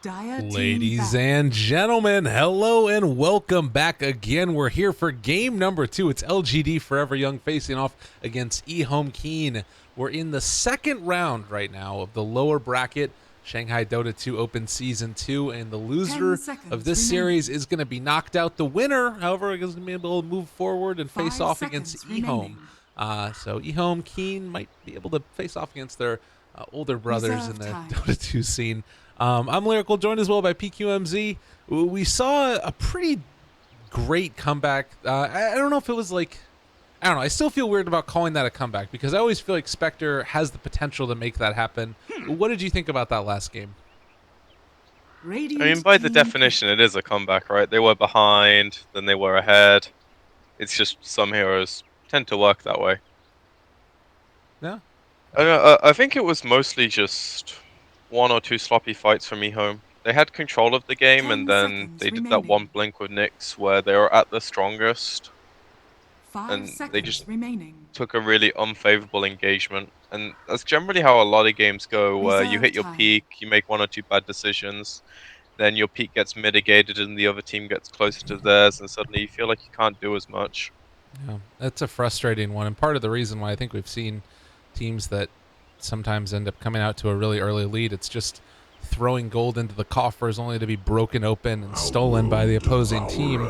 Ladies and gentlemen, hello and welcome back again. We're here for game number 2. It's LGD.Forever Young facing off against EHOME.K. We're in the second round right now of the lower bracket Shanghai Dota 2 Open Season 2, and the loser of this series is going to be knocked out. The winner, however, is going to be able to move forward and face off against EHOME. So EHOME.K might be able to face off against their older brothers in the Dota 2 scene. I'm Lyrical, joined as well by PqMz. We saw a pretty great comeback. I don't know if it was like, I don't know. I still feel weird about calling that a comeback because I always feel like Spectre has the potential to make that happen. What did you think about that last game? I mean, by the definition, it is a comeback, right? They were behind, then they were ahead. It's just some heroes tend to work that way. Yeah. I think it was mostly just one or two sloppy fights from EHOME. They had control of the game, and then they did that one blink with Nyx where they were at the strongest, and they just took a really unfavorable engagement. And that's generally how a lot of games go, where you hit your peak, you make one or two bad decisions, then your peak gets mitigated and the other team gets closer to theirs, and suddenly you feel like you can't do as much. Yeah, that's a frustrating one, and part of the reason why I think we've seen teams that sometimes end up coming out to a really early lead, it's just throwing gold into the coffers only to be broken open and stolen by the opposing team.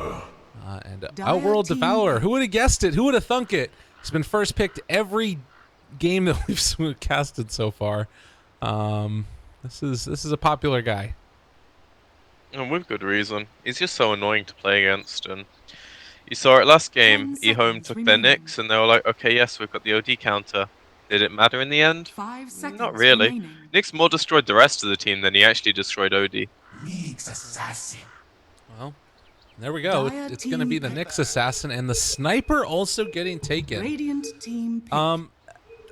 And Outworld Devourer, who would have guessed it? Who would have thunk it? He's been first picked every game that we've casted so far. This is a popular guy. And with good reason. He's just so annoying to play against, and you saw it last game. EHOME took their Nyx and they were like, okay, yes, we've got the OD counter. Did it matter in the end? Not really. Nyx more destroyed the rest of the team than he actually destroyed OD. Well, there we go. It's going to be the Nyx assassin and the sniper also getting taken.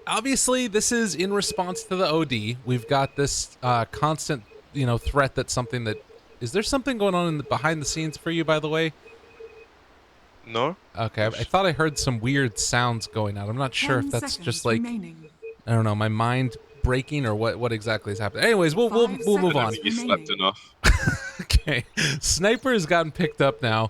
Obviously, this is in response to the OD. We've got this constant, threat that's something that... Is there something going on behind the scenes for you, by the way? No. Okay, I thought I heard some weird sounds going out. I'm not sure if that's just like, I don't know, my mind breaking or what exactly is happening. Anyways, we'll move on. You slept enough. Okay, Sniper has gotten picked up now.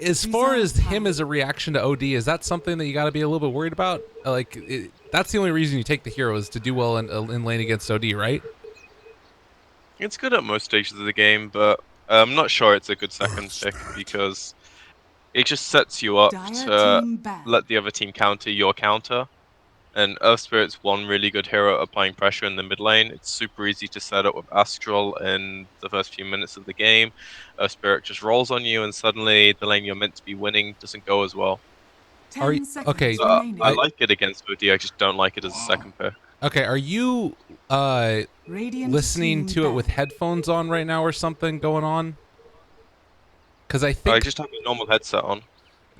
As far as him as a reaction to OD, is that something that you got to be a little bit worried about? That's the only reason you take the hero is to do well in lane against OD, right? It's good at most stages of the game, but I'm not sure it's a good second pick because it just sets you up to let the other team counter your counter. And Earth Spirit's one really good hero at applying pressure in the mid lane. It's super easy to set up with Astral in the first few minutes of the game. Earth Spirit just rolls on you, and suddenly the lane you're meant to be winning doesn't go as well. Okay. I like it against OD, I just don't like it as a second pick. Okay, are you listening to it with headphones on right now or something going on? Because I think... I just have a normal headset on.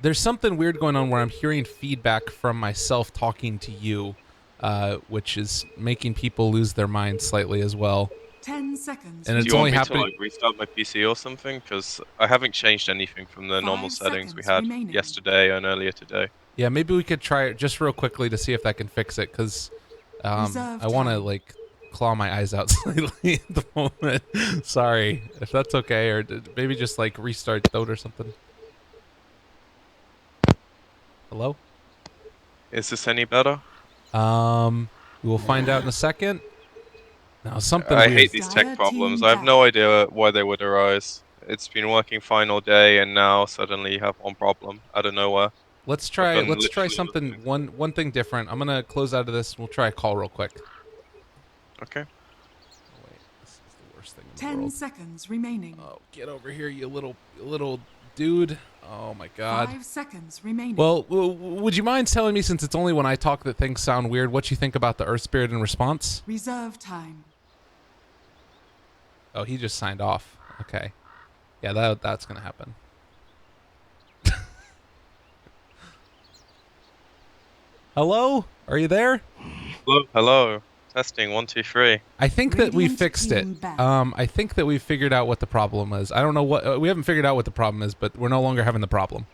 There's something weird going on where I'm hearing feedback from myself talking to you, which is making people lose their mind slightly as well. 10 seconds. And it's Do you only want me happening... to like restart my PC or something? Because I haven't changed anything from the normal settings we had yesterday and earlier today. Yeah, maybe we could try it just real quickly to see if that can fix it, because I want to like claw my eyes out slightly at the moment. Sorry, if that's okay, or maybe just like restart Dota or something. Hello? Is this any better? We'll find out in a second. No, something I weird. hate these tech problems. I have no idea why they would arise. It's been working fine all day, and now suddenly you have one problem out of nowhere. Let's try something one thing different. I'm gonna close out of this. We'll try a call real quick. Okay. Oh, wait, this is the worst thing in the 10 world. seconds remaining. Oh, get over here, you little dude. Oh my God. 5 seconds remaining. Well, would you mind telling me, since it's only when I talk that things sound weird, what you think about the Earth Spirit in response? Reserve time. Oh, he just signed off. Okay. Yeah, that's gonna happen. Hello? Are you there? Hello. Hello. Testing 1 2 3. I think that we fixed it. I think that we figured out what the problem is. I don't know what we haven't figured out what the problem is, but we're no longer having the problem.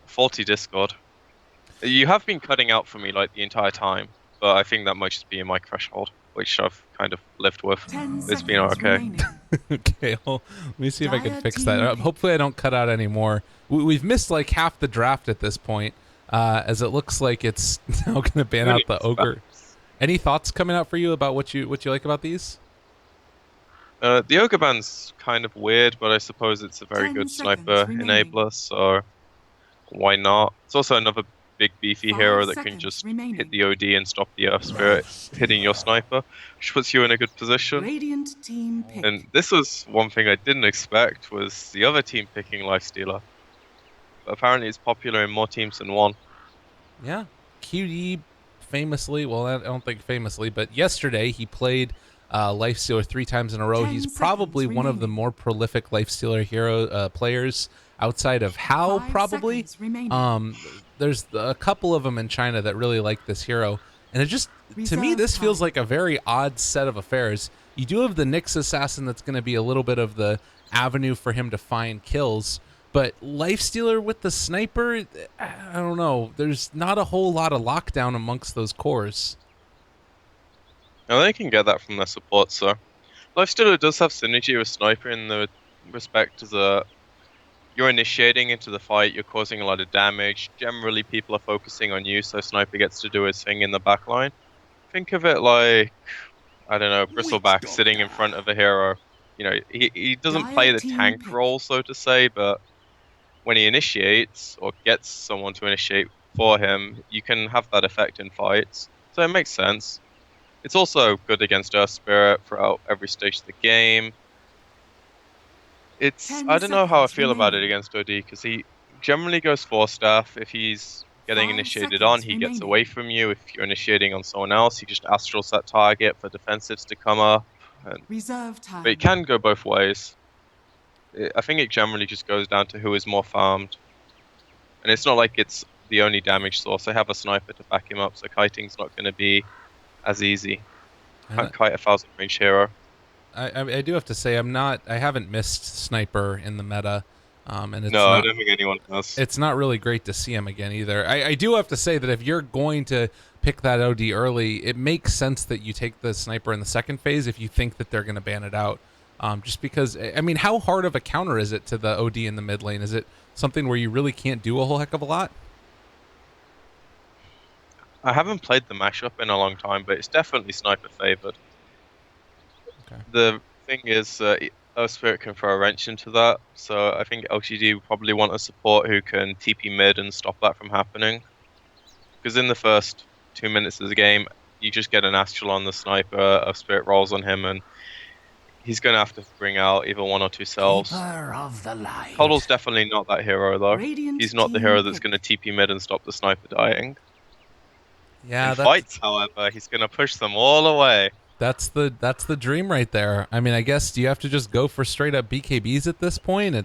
Faulty Discord. You have been cutting out for me like the entire time, but I think that might just be a mic threshold, which I've kind of lived with. 10 It's been seconds okay. remaining. Okay, well, let me see if I can Dire fix team that. pick. Hopefully I don't cut out any more. We've missed like half the draft at this point, as it looks like it's now going to ban out the ogre. Any thoughts coming out for you about what you like about these? The ogre band's kind of weird, but I suppose it's a very 10 good seconds sniper remaining. enabler, so why not? It's also another big beefy 5 hero that can seconds just remaining. hit the OD and stop the Earth Spirit hitting your sniper, which puts you in a good position. Radiant team pick. And this was one thing I didn't expect, was the other team picking Lifestealer. But apparently it's popular in more teams than one. Yeah, QD famously, well, I don't think famously, but yesterday he played Lifestealer 3 times in a row. 10 He's probably seconds one of the remaining. more prolific Lifestealer hero players outside of Hao, 5 probably. seconds remaining. There's a couple of them in China that really like this hero, and it just, to me, Reserve this feels time. like a very odd set of affairs. You do have the Nyx assassin that's going to be a little bit of the avenue for him to find kills, but Lifestealer with the sniper, I don't know. There's not a whole lot of lockdown amongst those cores. Now they can get that from their support, so Lifestealer does have synergy with Sniper in the respect that you're initiating into the fight, you're causing a lot of damage. Generally, people are focusing on you, so Sniper gets to do his thing in the backline. Think of it like, I don't know, Bristleback sitting in front of a hero. You know, he doesn't play Dire the team tank pick. role, so to say, but when he initiates or gets someone to initiate for him, you can have that effect in fights. So it makes sense. It's also good against Earth Spirit throughout every stage of the game. 10 I don't know how I seconds feel about it remaining. against OD, because he generally goes 4-staff. If he's getting 5 initiated on, seconds he gets remaining. away from you. If you're initiating on someone else, he just astrals that target for defensives to come up. Reserve But it time. can go both ways. I think it generally just goes down to who is more farmed. And it's not like it's the only damage source. I have a sniper to back him up, so kiting's not going to be as easy. Can't kite a 1000 range hero. I do have to say I haven't missed Sniper in the meta, and No, I don't think anyone has. it's not really great to see him again either. I do have to say that if you're going to pick that OD early, it makes sense that you take the Sniper in the second phase if you think that they're going to ban it out. Just because, I mean, how hard of a counter is it to the OD in the mid lane? Is it something where you really can't do a whole heck of a lot? I haven't played the mashup in a long time, but it's definitely sniper favored. Okay. The thing is, Earth Spirit can throw a wrench into that, so I think LGD would probably want a support who can TP mid and stop that from happening. Because in the first 2 minutes of the game, you just get an astral on the sniper, Earth Spirit rolls on him, and he's going to have to bring out either 1 or 2 cells. Coddle's definitely not that hero, though. Radiant He's not the team hero that's pick. going to TP mid and stop the sniper dying. Yeah, In fights, however, he's going to push them all away. that's the dream right there. I mean, I guess, do you have to just go for straight up BKBs at this point? It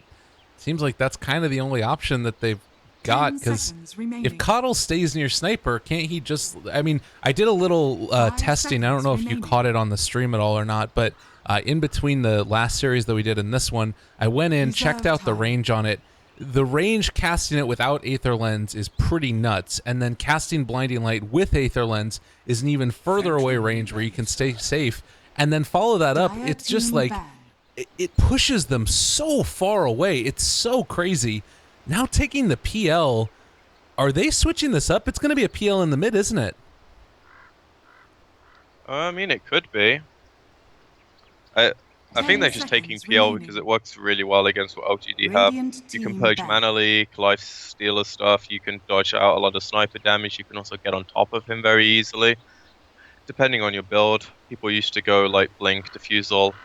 seems like that's kind of the only option that they've got, 10 because seconds remaining. if Coddle stays near Sniper, can't he just, I mean, I did a little 5 testing. I don't know if you seconds caught it on the stream at all or not, but in between the last series that we did and this one, I went in, checked Reserve out the time. range on it. The range casting it without Aether Lens is pretty nuts, and then casting Blinding Light with Aether Lens is an even further away range where you can stay safe, and then follow that up. Dire It's just team like, ban. it pushes them so far away. It's so crazy. Now taking the PL, are they switching this up? It's going to be a PL in the mid, isn't it? I mean, it could be. I think 10 they're just taking seconds PL remaining. because it works really well against what LGD have. Radiant You can team purge ban. mana leak, life stealer stuff, you can dodge out a lot of sniper damage, you can also get on top of him very easily. Depending on your build, people used to go like Blink, Diffusal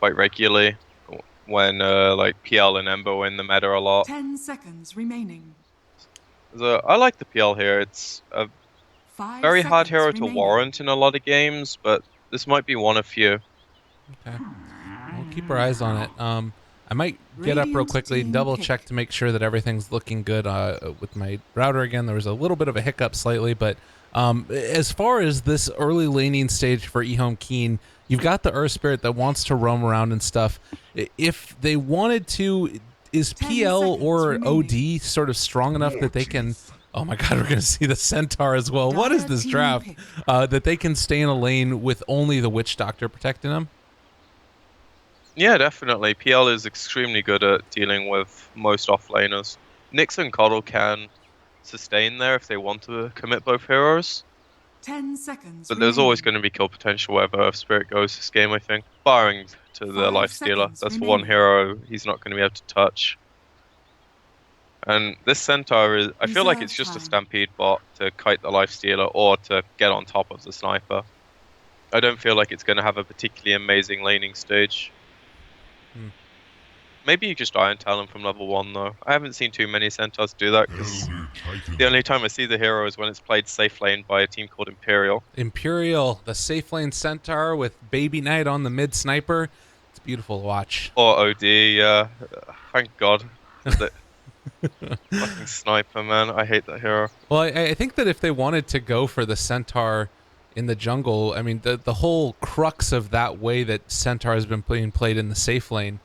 quite regularly when like PL and Ember were in the meta a lot. 10 seconds remaining. So I like the PL here. It's a 5 very hard seconds hero to remaining. warrant in a lot of games, but this might be one of few. Okay. We'll keep our eyes on it. I might get up real Radiant quickly, team double pick. check to make sure that everything's looking good with my router again. There was a little bit of a hiccup slightly, but as far as this early laning stage for EHOME.K, you've got the Earth Spirit that wants to roam around and stuff. If they wanted to, is 10 PL seconds or remaining. OD sort of strong enough that they can Oh my god, we're gonna see the Centaur as well. What is Dire this team draft? pick. That they can stay in a lane with only the Witch Doctor protecting them? Yeah, definitely. PL is extremely good at dealing with most offlaners. Nyx and Coddle can sustain there if they want to commit both heroes, 10 seconds but there's always remaining. going to be kill potential wherever Earth Spirit goes this game, I think. Barring to the 5 Lifestealer. seconds That's the one remaining. hero he's not going to be able to touch. And this Centaur is, I feel like it's Reserve just a time. Stampede bot to kite the Lifestealer or to get on top of the Sniper. I don't feel like it's going to have a particularly amazing laning stage. Maybe you just Iron Talon from level 1 though. I haven't seen too many Centaurs do that because the only time I see the hero is when it's played safe lane by a team called Imperial. Imperial, the safe lane Centaur with Baby Knight on the mid sniper. It's beautiful to watch. Or OD, yeah. Thank God for the fucking Sniper, man. I hate that hero. Well, I think that if they wanted to go for the Centaur in the jungle, I mean, the whole crux of that way that Centaur has been being played in the safe lane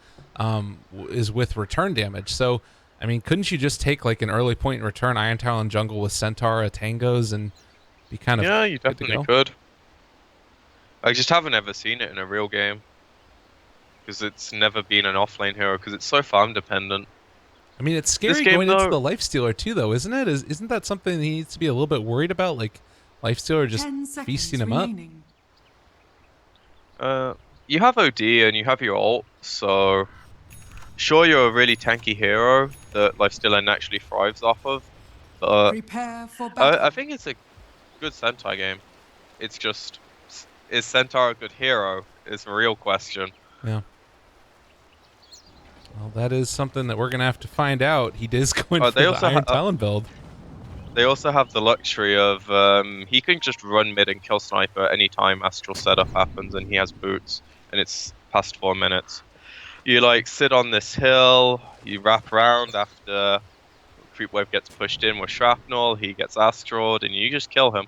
is with return damage. So, I mean, couldn't you just take like an early point and return Iron Talon jungle with Centaur, a Tangos, and be kind of Yeah, you good to definitely go? could. I just haven't ever seen it in a real game. Because it's never been an offlane hero, because it's so farm dependent. I mean, it's This scary game, going into though, the Lifestealer too, though, isn't it? Isn't that something he needs to be a little bit worried about? Like, Lifestealer just 10 seconds feasting him up? remaining. you have OD and you have your ult, so sure you're a really tanky hero that Lifestealer naturally thrives off of, but Prepare for battle. I think it's a good Centaur game. It's just, is Centaur a good hero? Is a real question. Yeah. Well, that is something that we're going to have to find out. He is going for They the also Iron Talon build. They also have the luxury of he can just run mid and kill Sniper anytime Astral setup happens and he has boots and it's past 4 minutes. You like sit on this hill, you wrap around after creep wave gets pushed in with shrapnel, he gets astraled and you just kill him.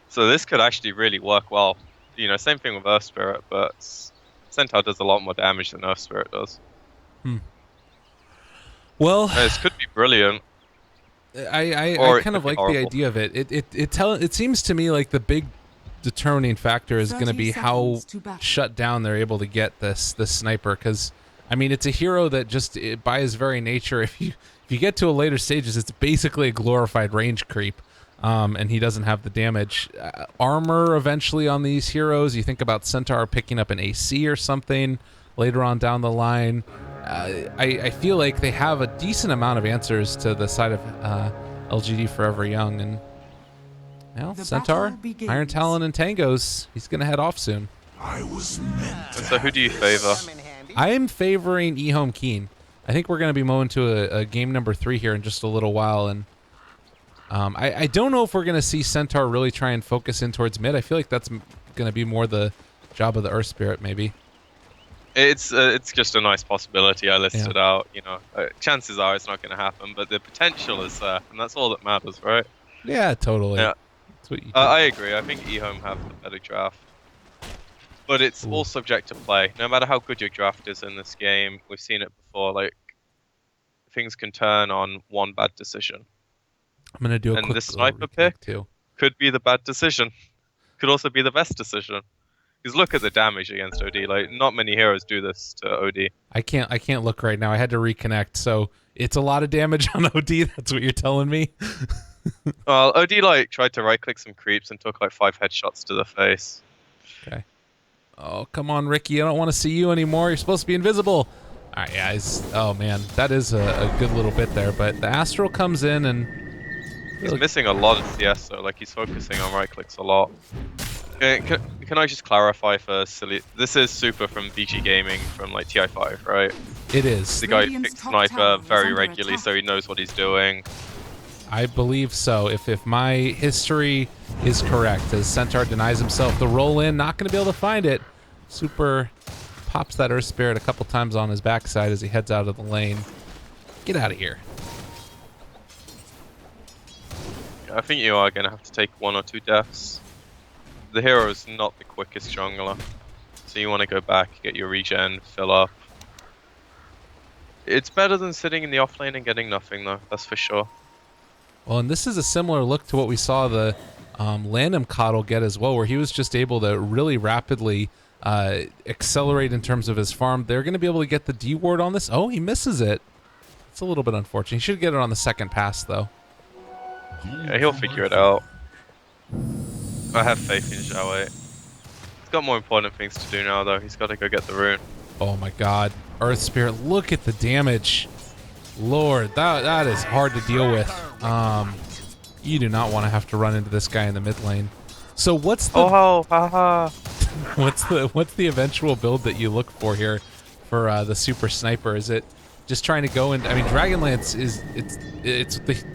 So this could actually really work well. You know, same thing with Earth Spirit, but Centaur does a lot more damage than Earth Spirit does. Well, And this could be brilliant. I Or it kind could of be like the horrible. idea of it. It seems to me like the big determining factor is going to 30 be how seconds to battle. shut down they're able to get this sniper, because I mean it's a hero that just by his very nature, if you get to a later stages, it's basically a glorified range creep, and he doesn't have the damage. Armor eventually on these heroes. You think about Centaur picking up an AC or something later on down the line. I feel like they have a decent amount of answers to the side of LGD.Forever Young, and well, The Centaur, battle begins. Iron Talon, and Tangos. He's gonna head off soon. And so who do you favor? I am favoring EHOME.K. I think we're gonna be moving to a game number 3 here in just a little while, and I don't know if we're gonna see Centaur really try and focus in towards mid. I feel like that's gonna be more the job of the Earth Spirit, maybe. It's just a nice possibility I listed out. You know, chances are it's not going to happen, but the potential is there, and that's all that matters, right? Yeah, totally. Yeah, That's what you do. I agree. I think EHOME have the better draft, but it's all subject to play. No matter how good your draft is in this game, we've seen it before. Like things can turn on one bad decision, I'm gonna do a and quick this little sniper reconnect, pick too. could be the bad decision. Could also be the best decision. Because look at the damage against OD. Like not many heroes do this to OD. I can't look right now. I had to reconnect, so it's a lot of damage on OD. That's what you're telling me. Well, OD like tried to right click some creeps and took like 5 headshots to the face. Okay. Oh, come on, Ricky. I don't want to see you anymore. You're supposed to be invisible. All right, yeah. Oh, man. That is a good little bit there. But the Astral comes in and... He's missing a lot of CS, so like he's focusing on right clicks a lot. Can I just clarify for silly? This is Super from VG Gaming from like TI5, right? It is. The guy Radiant's picks top sniper tower is very under regularly, attack. so he knows what he's doing. I believe so. If my history is correct, as Centaur denies himself the roll in, not going to be able to find it. Super pops that Earth Spirit a couple times on his backside as he heads out of the lane. Get out of here. I think you are going to have to take 1 or 2 deaths. The hero is not the quickest jungler, so you want to go back, get your regen, fill up. It's better than sitting in the offlane and getting nothing though, that's for sure. Well, and this is a similar look to what we saw the LAN get as well, where he was just able to really rapidly accelerate in terms of his farm. They're going to be able to get the D ward on this. Oh, he misses it. It's a little bit unfortunate. He should get it on the second pass, though. Yeah, he'll figure it out. I have faith in Zhao 8. He's got more important things to do now, though. He's got to go get the rune. Oh my god. Earth Spirit, look at the damage. Lord, that is hard to deal with. You do not want to have to run into this guy in the mid lane. So what's the what's the eventual build that you look for here for the super sniper? Is it just trying to go and I mean Dragonlance is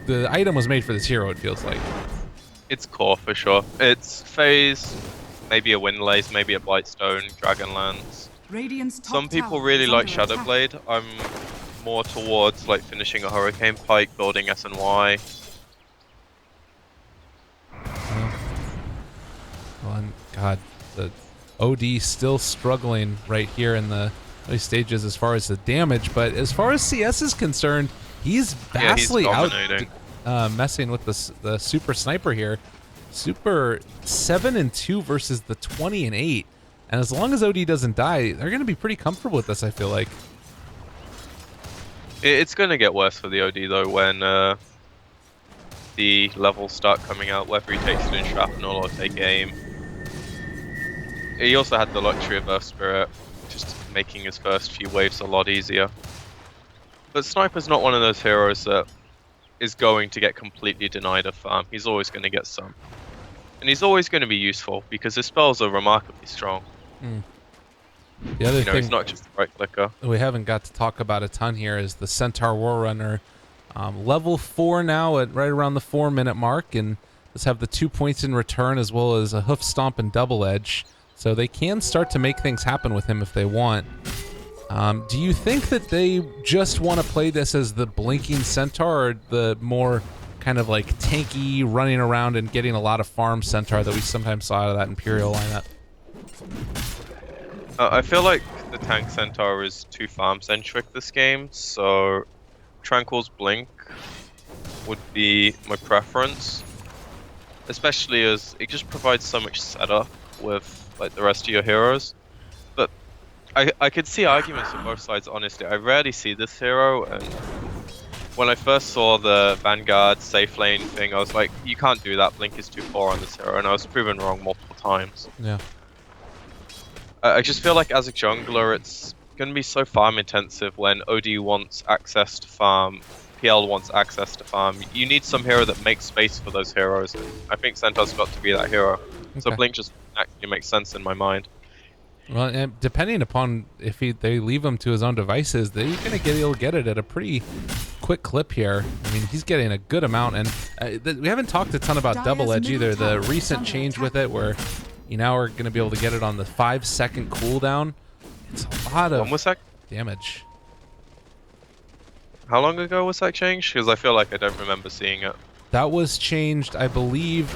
the item was made for this hero, it feels like. It's core for sure. It's phase, maybe a Windlace, maybe a Blightstone, Dragonlance. Some people really like Shadowblade. I'm more towards like finishing a Hurricane Pike, building S&Y. Well, and God, the OD still struggling right here in the early stages as far as the damage, but as far as CS is concerned, he's vastly messing with the super sniper here. Super 7-2 versus the 20-8, and as long as OD doesn't die, they're going to be pretty comfortable with this. I feel like it's going to get worse for the OD though when the levels start coming out, whether he takes it in shrapnel or take aim. He also had the luxury of Earth Spirit, just making his first few waves a lot easier. But Sniper's not one of those heroes that is going to get completely denied a farm. He's always going to get some. And he's always going to be useful because his spells are remarkably strong. The other thing, he's not just a right clicker. We haven't got to talk about a ton here is the Centaur War Runner. Level 4 now at right around the 4-minute mark, and let's have the 2 points in return as well as a hoof stomp and double edge. So they can start to make things happen with him if they want. Do you think that they just want to play this as the blinking Centaur, or the more kind of like tanky, running around and getting a lot of farm Centaur that we sometimes saw out of that Imperial lineup? I feel like the tank Centaur is too farm-centric this game, so Tranquil's Blink would be my preference. Especially as it just provides so much setup with like the rest of your heroes. But I could see arguments on both sides, honestly. I rarely see this hero, and when I first saw the Vanguard safe lane thing, I was like, you can't do that, Blink is too poor on this hero, and I was proven wrong multiple times. Yeah. I just feel like as a jungler, it's going to be so farm intensive when OD wants access to farm, PL wants access to farm. You need some hero that makes space for those heroes. I think Centaur's got to be that hero. Okay. So Blink just actually makes sense in my mind. Well, and depending upon if they leave him to his own devices, they're going to he'll get it at a pretty quick clip here. I mean, he's getting a good amount, and we haven't talked a ton about double edge either. The recent change with it where you now are going to be able to get it on the 5-second cooldown. It's a lot of damage. How long ago was that changed? Because I feel like I don't remember seeing it. That was changed, I believe,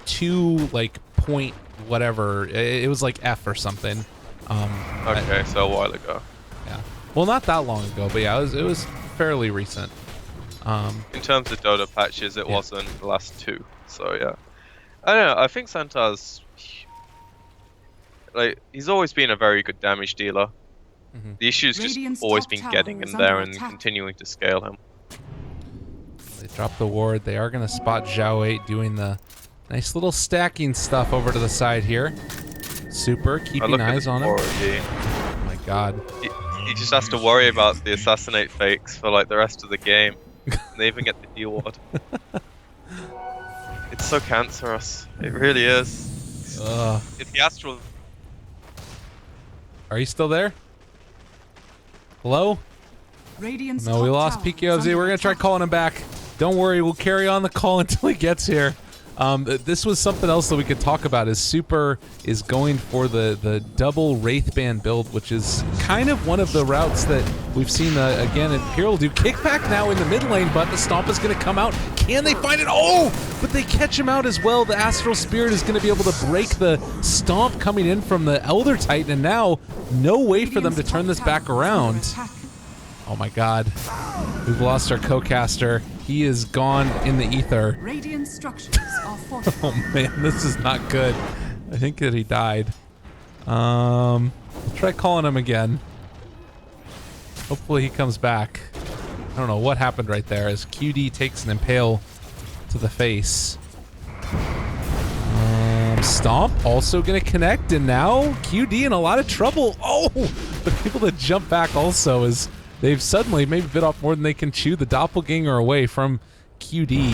to like point whatever. It was like F or something. Okay, so a while ago. Yeah. Well, not that long ago, but yeah, it was fairly recent. In terms of Dota patches, it wasn't the last 2. So yeah. I don't know. I think Santa's like he's always been a very good damage dealer. The issue's just always been getting in there and continuing to scale him. They drop the ward. They are going to spot Zhao 8 doing the nice little stacking stuff over to the side here. Super, keeping eyes on him. Oh my god. He just has to worry about the assassinate fakes for like the rest of the game. And they even get the D ward. It's so cancerous. It really is. If the Astral... Are you still there? Hello? No, we lost PqMz. We're going to try calling him back. Don't worry, we'll carry on the call until he gets here. This was something else that we could talk about. Is Super is going for the double Wraithband build, which is kind of one of the routes that we've seen, again, Imperial do. Kickback now in the mid lane, but the Stomp is going to come out. Can they find it? Oh! But they catch him out as well. The Astral Spirit is going to be able to break the Stomp coming in from the Elder Titan, and now no way for them to turn this back around. Oh my god. We've lost our co-caster. He is gone in the ether. Radiant structures are fortified. Oh man, this is not good. I think that he died. I'll try calling him again. Hopefully he comes back. I don't know what happened right there as QD takes an impale to the face. Stomp also gonna connect, and now QD in a lot of trouble. Oh, but able to jump back also as they've suddenly maybe bit off more than they can chew. The doppelganger away from QD,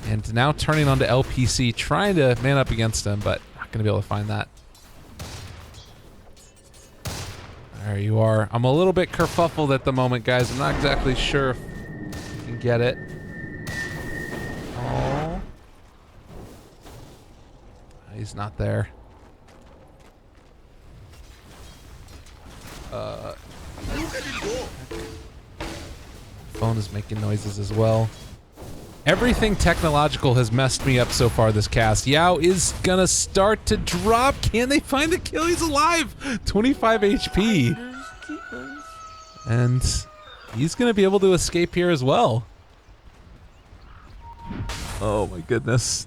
and now turning onto LPC, trying to man up against him, but not gonna be able to find that. There you are. I'm a little bit kerfuffled at the moment, guys. I'm not exactly sure if I can get it. Oh. He's not there. Phone is making noises as well. Everything technological has messed me up so far this cast. Yao is gonna start to drop. Can they find the kill? He's alive. 25 HP. And he's gonna be able to escape here as well. Oh my goodness.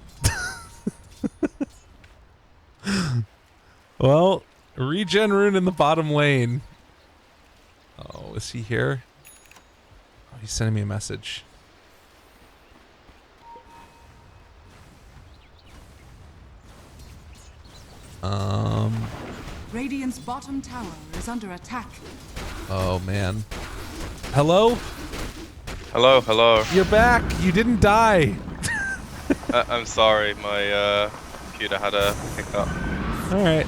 Well, regen rune in the bottom lane. Oh, is he here? Oh, he's sending me a message. Radiant's bottom tower is under attack. Oh man. Hello? Hello, hello. You're back. You didn't die. I'm sorry, my computer had a hiccup. All right.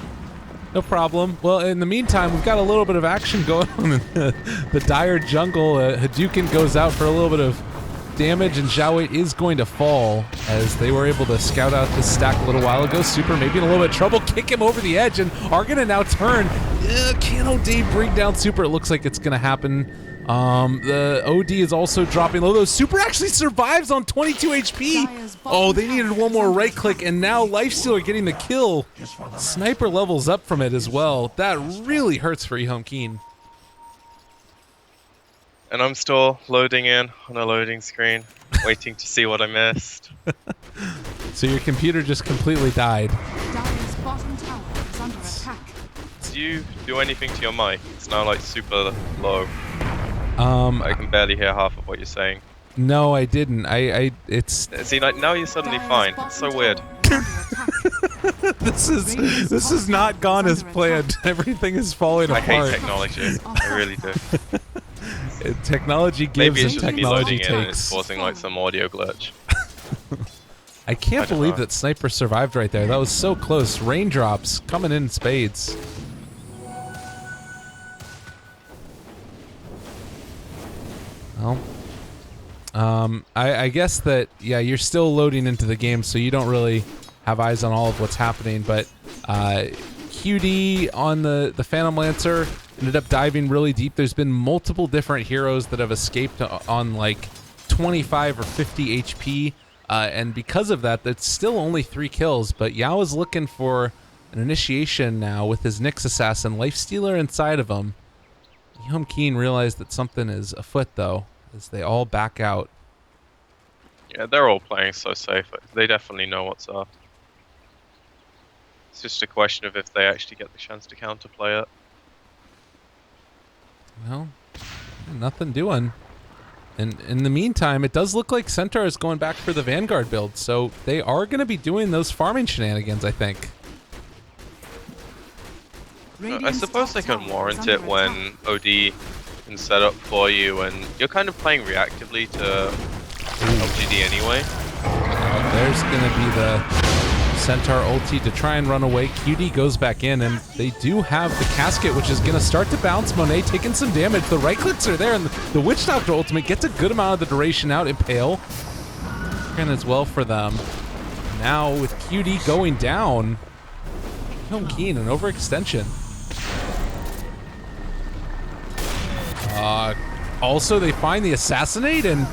No problem. Well, in the meantime, we've got a little bit of action going on in the dire jungle. Hadouken goes out for a little bit of damage, and Xiaowei is going to fall as they were able to scout out this stack a little while ago. Super maybe in a little bit of trouble. Kick him over the edge, and are going to now turn. Can OD bring down Super? It looks like it's going to happen. The OD is also dropping low, though Super actually survives on 22 HP. Oh, they needed one more right click, and now Lifestealer getting the kill. Sniper levels up from it as well. That really hurts for EHOME.K. And I'm still loading in on a loading screen, waiting to see what I missed. So your computer just completely died. Dire's bottom tower is under attack. Did you do anything to your mic? It's now like super low. I can barely hear half of what you're saying. No, I didn't. It's See, like now you're suddenly Dire's fine. bottom It's so tower weird. is under attack. this has not gone as planned. Everything is falling I apart. hate technology. I really do. Technology gives Maybe it's and just me loading technology in and it's takes. causing like some audio glitch. I can't don't believe know. that Sniper survived right there. That was so close. Raindrops coming in spades. Well, I guess that, yeah, you're still loading into the game, so you don't really have eyes on all of what's happening, but QD on the Phantom Lancer ended up diving really deep. There's been multiple different heroes that have escaped on like 25 or 50 HP, and because of that, that's still only 3 kills, but Yao is looking for an initiation now with his Nyx Assassin, Lifestealer inside of him. EHOME.K realized that something is afoot, though, as they all back out. Yeah, they're all playing so safe. They definitely know what's up. It's just a question of if they actually get the chance to counterplay it. Well, nothing doing. And in the meantime, it does look like Centaur is going back for the Vanguard build, so they are going to be doing those farming shenanigans, I think. I suppose they can warrant it when OD can set up for you, and you're kind of playing reactively to LGD anyway. There's going to be the Centaur ulti to try and run away. QD goes back in, and they do have the casket, which is going to start to bounce. Monet taking some damage. The right clicks are there, and the Witch Doctor ultimate gets a good amount of the duration out. Impale. And as well for them. Now with QD going down, EHOME.K, an overextension. Also, they find the Assassinate, and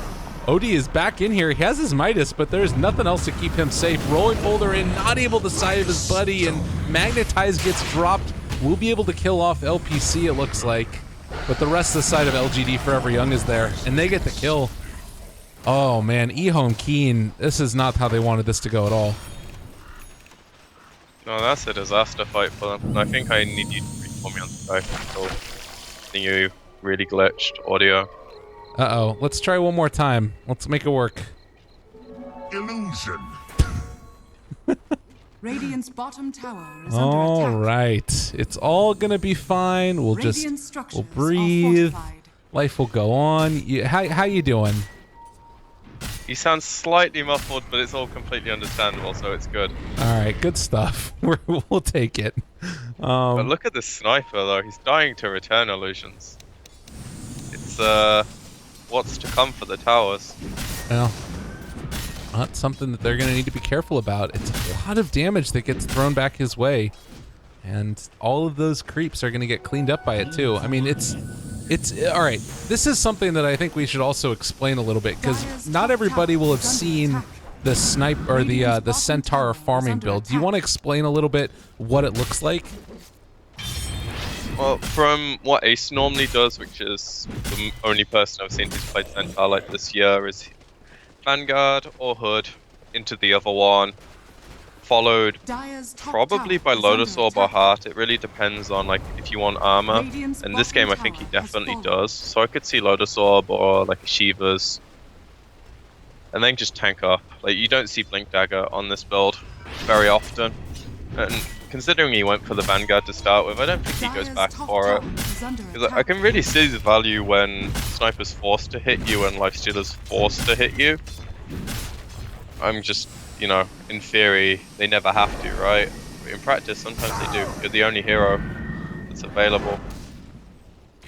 OD is back in here. He has his Midas, but there's nothing else to keep him safe. Rolling Boulder in, not able to save his buddy, and Magnetize gets dropped. We'll be able to kill off LPC, it looks like. but the rest of the side of LGD Forever Young is there, and they get the kill. Oh man, EHOME.K, this is not how they wanted this to go at all. No, that's a disaster fight for them. I think I need you to recall me on the Skype until I think you really glitched audio. Uh-oh, let's try one more time. Let's make it work. Illusion. Radiant's bottom tower is under All attack. right, it's all gonna be fine. We'll Radiant just structures we'll are breathe. fortified. Life will go on. How you doing? You sound slightly muffled, but it's all completely understandable, so it's good. All right, good stuff. We'll take it. But look at this sniper, though. He's dying to return illusions. It's what's to come for the towers. Well, not something that they're going to need to be careful about. It's a lot of damage that gets thrown back his way, and all of those creeps are going to get cleaned up by it too. I mean, it's all right. This is something that I think we should also explain a little bit, because not everybody will have seen the snipe or the centaur farming build. Do you want to explain a little bit what it looks like? Well, from what Ace normally does, which is the only person I've seen who's played Centaur like this year, is Vanguard or Hood into the other one, followed Dire's top probably tower by is Lotus under Orb or attack. Heart. It really depends on like if you want armor. Radiant's In this bottom game, I think he tower has definitely fallen. does. So I could see Lotus Orb or like a Shiva's, and then just tank up. Like you don't see Blink Dagger on this build very often, and considering he went for the Vanguard to start with, I don't think he goes Dire's back top for it. tower is under Because I attack. can really see the value when Sniper's forced to hit you and Lifestealer's forced to hit you. I'm just, you know, in theory, they never have to, right? But in practice, sometimes they do. You're the only hero that's available.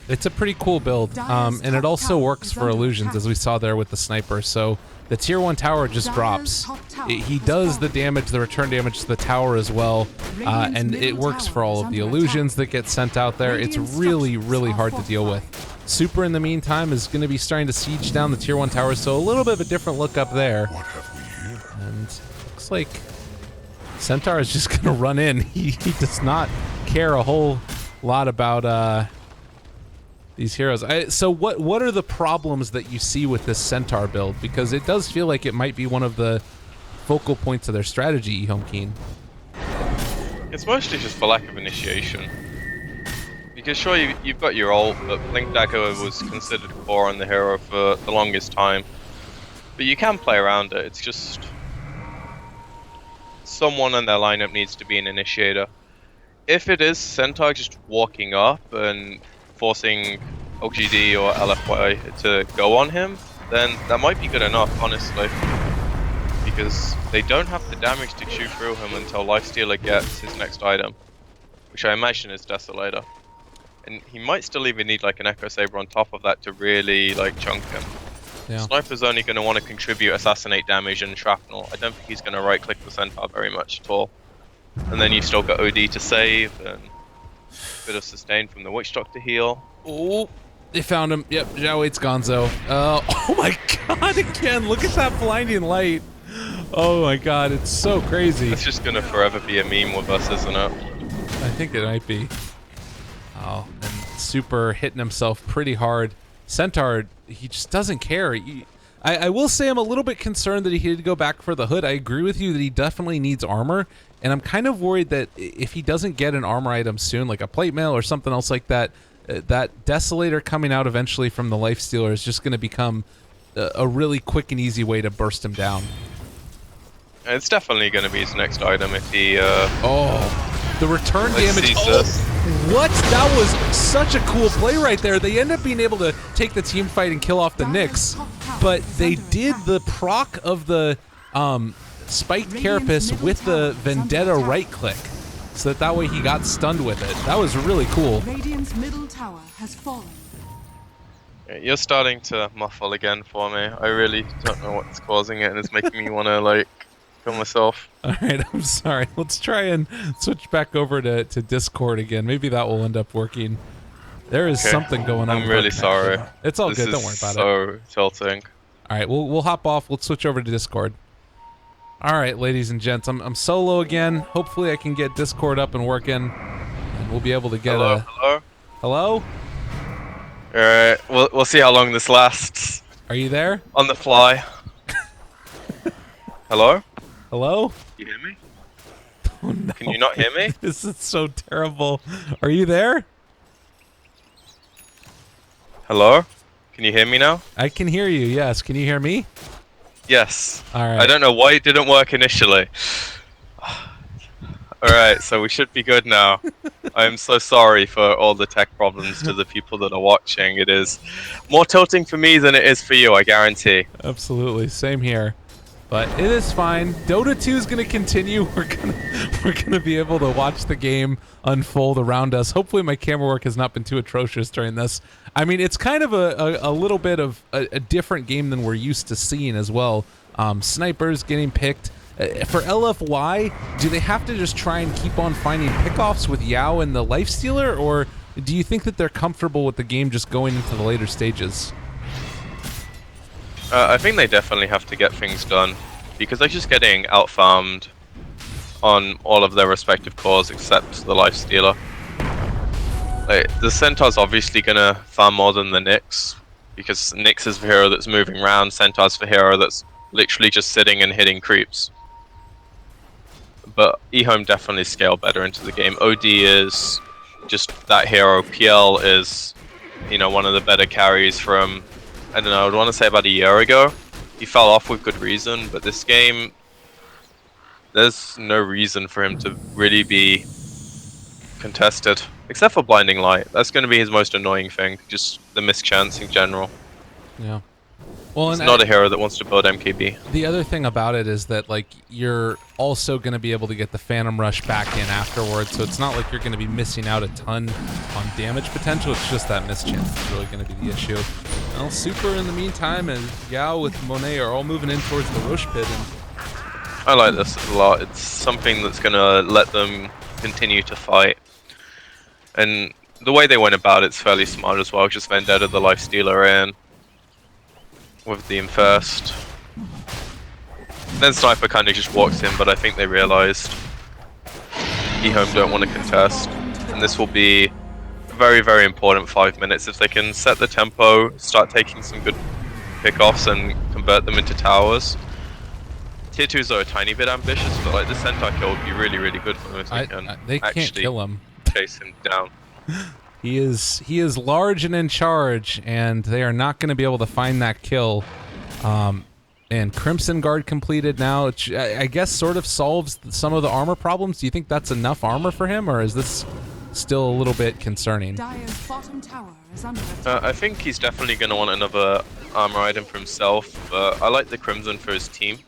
It's a pretty cool build, and it also works for illusions, as we saw there with the sniper. So the tier 1 tower just drops. He does the damage, the return damage to the tower as well, and it works for all of the illusions that get sent out there. It's really, really hard to deal with. Super, in the meantime, is going to be starting to siege down the tier 1 towers, so a little bit of a different look up there. What have we here? And looks like Centaur is just going to run in. He does not care a whole lot about these heroes. So what are the problems that you see with this Centaur build? Because it does feel like it might be one of the focal points of their strategy, EHOME.K. It's mostly just for lack of initiation. Because sure, you've got your ult, but Blink Dagger was considered core on the hero for the longest time. But you can play around it, it's just someone in their lineup needs to be an initiator. If it is Centaur just walking up and forcing LGD or LFY to go on him, then that might be good enough, honestly. Because they don't have the damage to shoot through him until Lifestealer gets his next item, which I imagine is Desolator. And he might still even need like an Echo Saber on top of that to really like chunk him. Yeah. Sniper's only going to want to contribute assassinate damage and shrapnel. I don't think he's going to right click the Centaur very much at all. And then you've still got OD to save and a bit of sustain from the Witch Doctor heal. Oh, they found him. Yep, Zhao Eight's Gonzo. Oh my god, again, look at that blinding light. Oh my god, it's so crazy. It's just going to forever be a meme with us, isn't it? I think it might be. Oh, and Super hitting himself pretty hard. Centaur, he just doesn't care. I will say I'm a little bit concerned that he had to go back for the Hood. I agree with you that he definitely needs armor, and I'm kind of worried that if he doesn't get an armor item soon, like a plate mail or something else like that, that Desolator coming out eventually from the Lifestealer is just going to become a really quick and easy way to burst him down. It's definitely going to be his next item if he... Oh, the return Let's damage. see Oh, this. what? That was such a cool play right there. They end up being able to take the team fight and kill off the Nyx, but they did the proc of the spiked carapace with the Vendetta right click, so that way he got stunned with it. That was really cool. Radiant's middle tower has fallen. You're starting to muffle again for me. I really don't know what's causing it, and it's making me want to, like, kill myself. All right, I'm sorry. Let's try and switch back over to Discord again. Maybe that will end up working. There is Okay. something going on. I'm with our really sorry. connection. It's all This good. is Don't worry about it. so tilting. All right, we'll hop off. We'll switch over to Discord. All right, ladies and gents, I'm solo again. Hopefully, I can get Discord up and working, and we'll be able to get Hello, a hello? hello. Alright, we'll see how long this lasts. Are you there? On the fly. Hello? Hello? You hear me? Oh, no. Can you not hear me? This is so terrible. Are you there? Hello? Can you hear me now? I can hear you, yes. Can you hear me? Yes. All right. I don't know why it didn't work initially. Alright, so we should be good now. I'm so sorry for all the tech problems to the people that are watching. It is more tilting for me than it is for you, I guarantee. Absolutely, same here. But it is fine. Dota 2 is going to continue. We're gonna be able to watch the game unfold around us. Hopefully my camera work has not been too atrocious during this. I mean, it's kind of a little bit of a different game than we're used to seeing as well. Snipers getting picked. For LFY, do they have to just try and keep on finding pickoffs with Yao and the Lifestealer, or do you think that they're comfortable with the game just going into the later stages? I think they definitely have to get things done, because they're just getting out-farmed on all of their respective cores except the Lifestealer. Like, the Centaur's obviously gonna farm more than the Nyx, because Nyx is the hero that's moving around, Centaur's the hero that's literally just sitting and hitting creeps. But EHOME definitely scale better into the game. OD is just that hero. PL is, you know, one of the better carries from, I don't know, I'd want to say about a year ago. He fell off with good reason, but this game, there's no reason for him to really be contested. Except for Blinding Light. That's going to be his most annoying thing, just the mischance in general. Yeah. Well, He's not a hero that wants to build MKB. The other thing about it is that, like, you're also going to be able to get the Phantom Rush back in afterwards, so it's not like you're going to be missing out a ton on damage potential. It's just that mischance is really going to be the issue. Well, Super in the meantime and Yao with Monet are all moving in towards the Roche pit. And I like this a lot. It's something that's going to let them continue to fight. And the way they went about it's fairly smart as well. Just Vendetta the Lifestealer in with the Infest. Then Sniper kind of just walks in, but I think they realized EHOME don't want to contest. And this will be a very, very important 5 minutes. If they can set the tempo, start taking some good pickoffs and convert them into towers. Tier 2s are a tiny bit ambitious, but like the Centaur kill would be really, really good for them if they can they can't actually kill him. chase him down. He is large and in charge, and they are not going to be able to find that kill. And Crimson Guard completed now, which I guess sort of solves some of the armor problems. Do you think that's enough armor for him, or is this still a little bit concerning? Dire's bottom tower is under attack. I think he's definitely going to want another armor item for himself, but I like the Crimson for his team.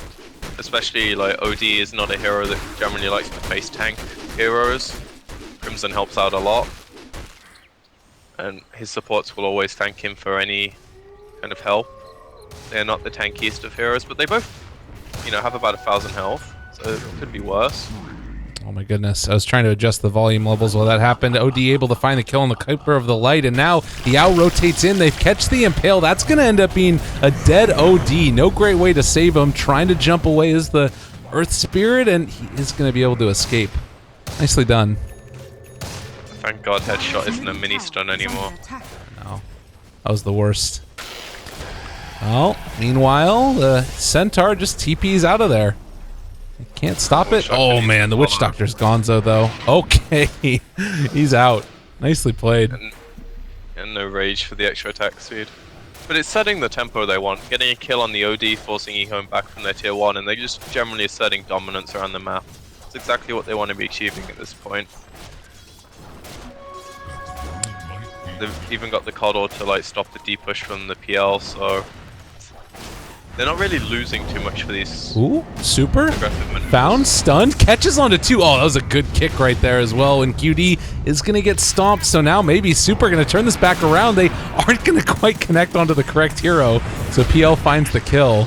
Especially, like, OD is not a hero that generally likes to face tank heroes. Crimson helps out a lot. And his supports will always thank him for any kind of help. They're not the tankiest of heroes, but they both, you know, have about 1,000 health, so it could be worse. Oh my goodness, I was trying to adjust the volume levels while that happened. OD able to find the kill on the Keeper of the Light, and now the Owl rotates in. They catch the Impale. That's going to end up being a dead OD. No great way to save him. Trying to jump away is the Earth Spirit, and he is going to be able to escape. Nicely done. Thank God headshot isn't a mini stun anymore. No, that was the worst. Well, meanwhile, the Centaur just TP's out of there. Can't stop it. Oh man, the Witch Doctor's gonzo though. Okay, he's out. Nicely played. And no rage for the extra attack speed. But it's setting the tempo they want. Getting a kill on the OD, forcing EHOME back from their tier 1, and they're just generally asserting dominance around the map. It's exactly what they want to be achieving at this point. They've even got the Coddle to like stop the deep push from the PL, so they're not really losing too much for these. Ooh, Super aggressive maneuvers. found, stunned, catches onto 2. Oh, that was a good kick right there as well. And QD is going to get stomped, so now maybe Super going to turn this back around. They aren't going to quite connect onto the correct hero, so PL finds the kill.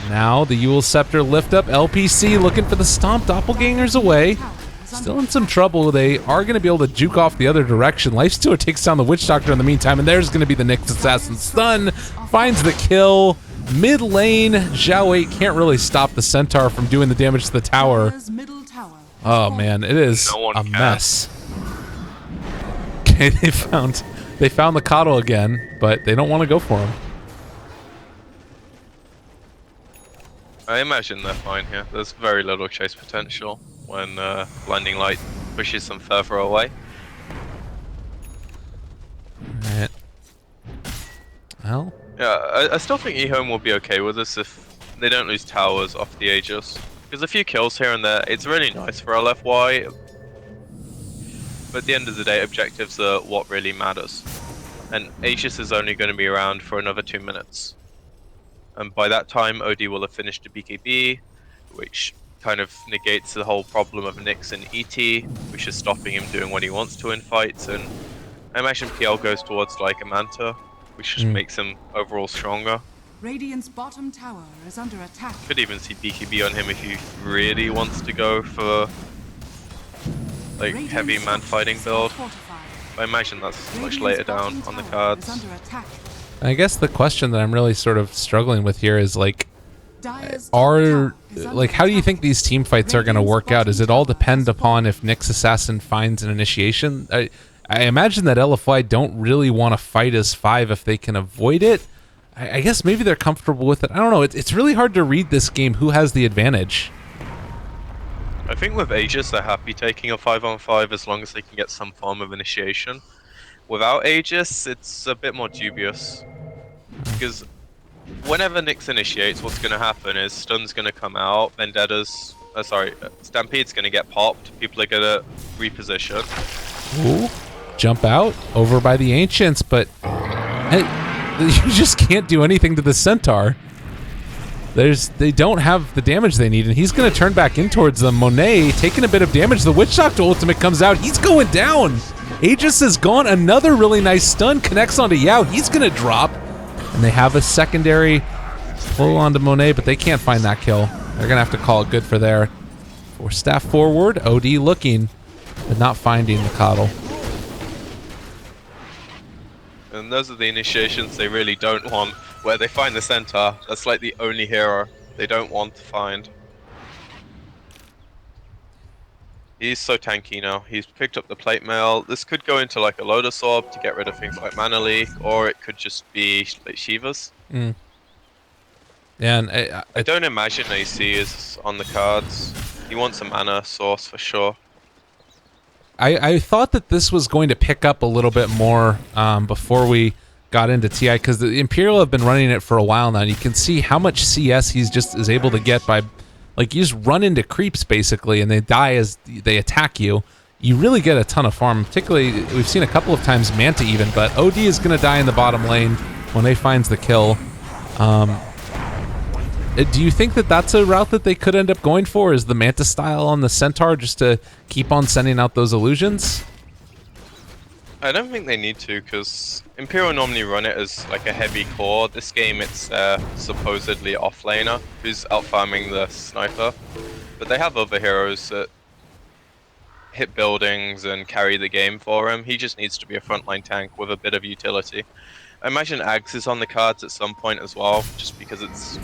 Now the Yule Scepter lift up. LPC looking for the stomp. Doppelgangers away. Still in some trouble. They are going to be able to juke off the other direction. Lifestealer takes down the Witch Doctor in the meantime, and there's going to be the Nyx Assassin stun. Finds the kill. Mid lane, Zhao 8 can't really stop the Centaur from doing the damage to the tower. Dire's middle tower Oh man, it is No one a can. mess. Okay, they found the coddle again, but they don't want to go for him. I imagine they're fine here. There's very little chase potential when blinding light pushes them further away. Alright. Well, Yeah, I still think EHOME will be okay with this if they don't lose towers off the Aegis. Because a few kills here and there, it's really nice for LFY. But at the end of the day, objectives are what really matters. And Aegis is only going to be around for another 2 minutes. And by that time, OD will have finished a BKB, which kind of negates the whole problem of Nyx and ET, which is stopping him doing what he wants to in fights. And I imagine PL goes towards like a Manta, which just makes him overall stronger. Radiant's bottom tower is under attack. Could even see BKB on him if he really wants to go for like heavy man fighting build. I imagine that's much later down on the cards. I guess the question that I'm really sort of struggling with here is like, how do you think these team fights are going to work out? Does it all depend upon if Nyx Assassin finds an initiation? I imagine that LFY don't really want to fight as 5 if they can avoid it. I guess maybe they're comfortable with it. I don't know. It's really hard to read this game who has the advantage. I think with Aegis, they're happy taking a 5-on-5 as long as they can get some form of initiation. Without Aegis, it's a bit more dubious. Because whenever Nyx initiates, what's going to happen is Stun's going to come out, Stampede's going to get popped, people are going to reposition. Ooh, jump out over by the Ancients, but hey, you just can't do anything to the Centaur. They don't have the damage they need, and he's going to turn back in towards them. Monet taking a bit of damage. The Witch Doctor ultimate comes out. He's going down. Aegis is gone. Another really nice stun connects onto Yao. He's going to drop, and they have a secondary pull onto Monet, but they can't find that kill. They're going to have to call it good for there. For staff forward, OD looking, but not finding the coddle. And those are the initiations they really don't want. Where they find the Centaur, that's like the only hero they don't want to find. He's so tanky now. He's picked up the plate mail. This could go into like a Lotus Orb to get rid of things like Mana Leak, or it could just be like Shivas. Yeah, and I don't imagine AC is on the cards. He wants a mana source for sure. I thought that this was going to pick up a little bit more before we got into TI, because the Imperial have been running it for a while now, and you can see how much CS he's just is able to get by, like, you just run into creeps basically, and they die as they attack you. You really get a ton of farm. Particularly, we've seen a couple of times Manta even, but OD is going to die in the bottom lane when they finds the kill. Do you think that that's a route that they could end up going for? Is the Manta style on the Centaur just to keep on sending out those illusions? I don't think they need to, because Imperial normally run it as like a heavy core. This game it's supposedly offlaner who's out-farming the sniper. But they have other heroes that hit buildings and carry the game for him. He just needs to be a frontline tank with a bit of utility. I imagine Ags is on the cards at some point as well, just because it's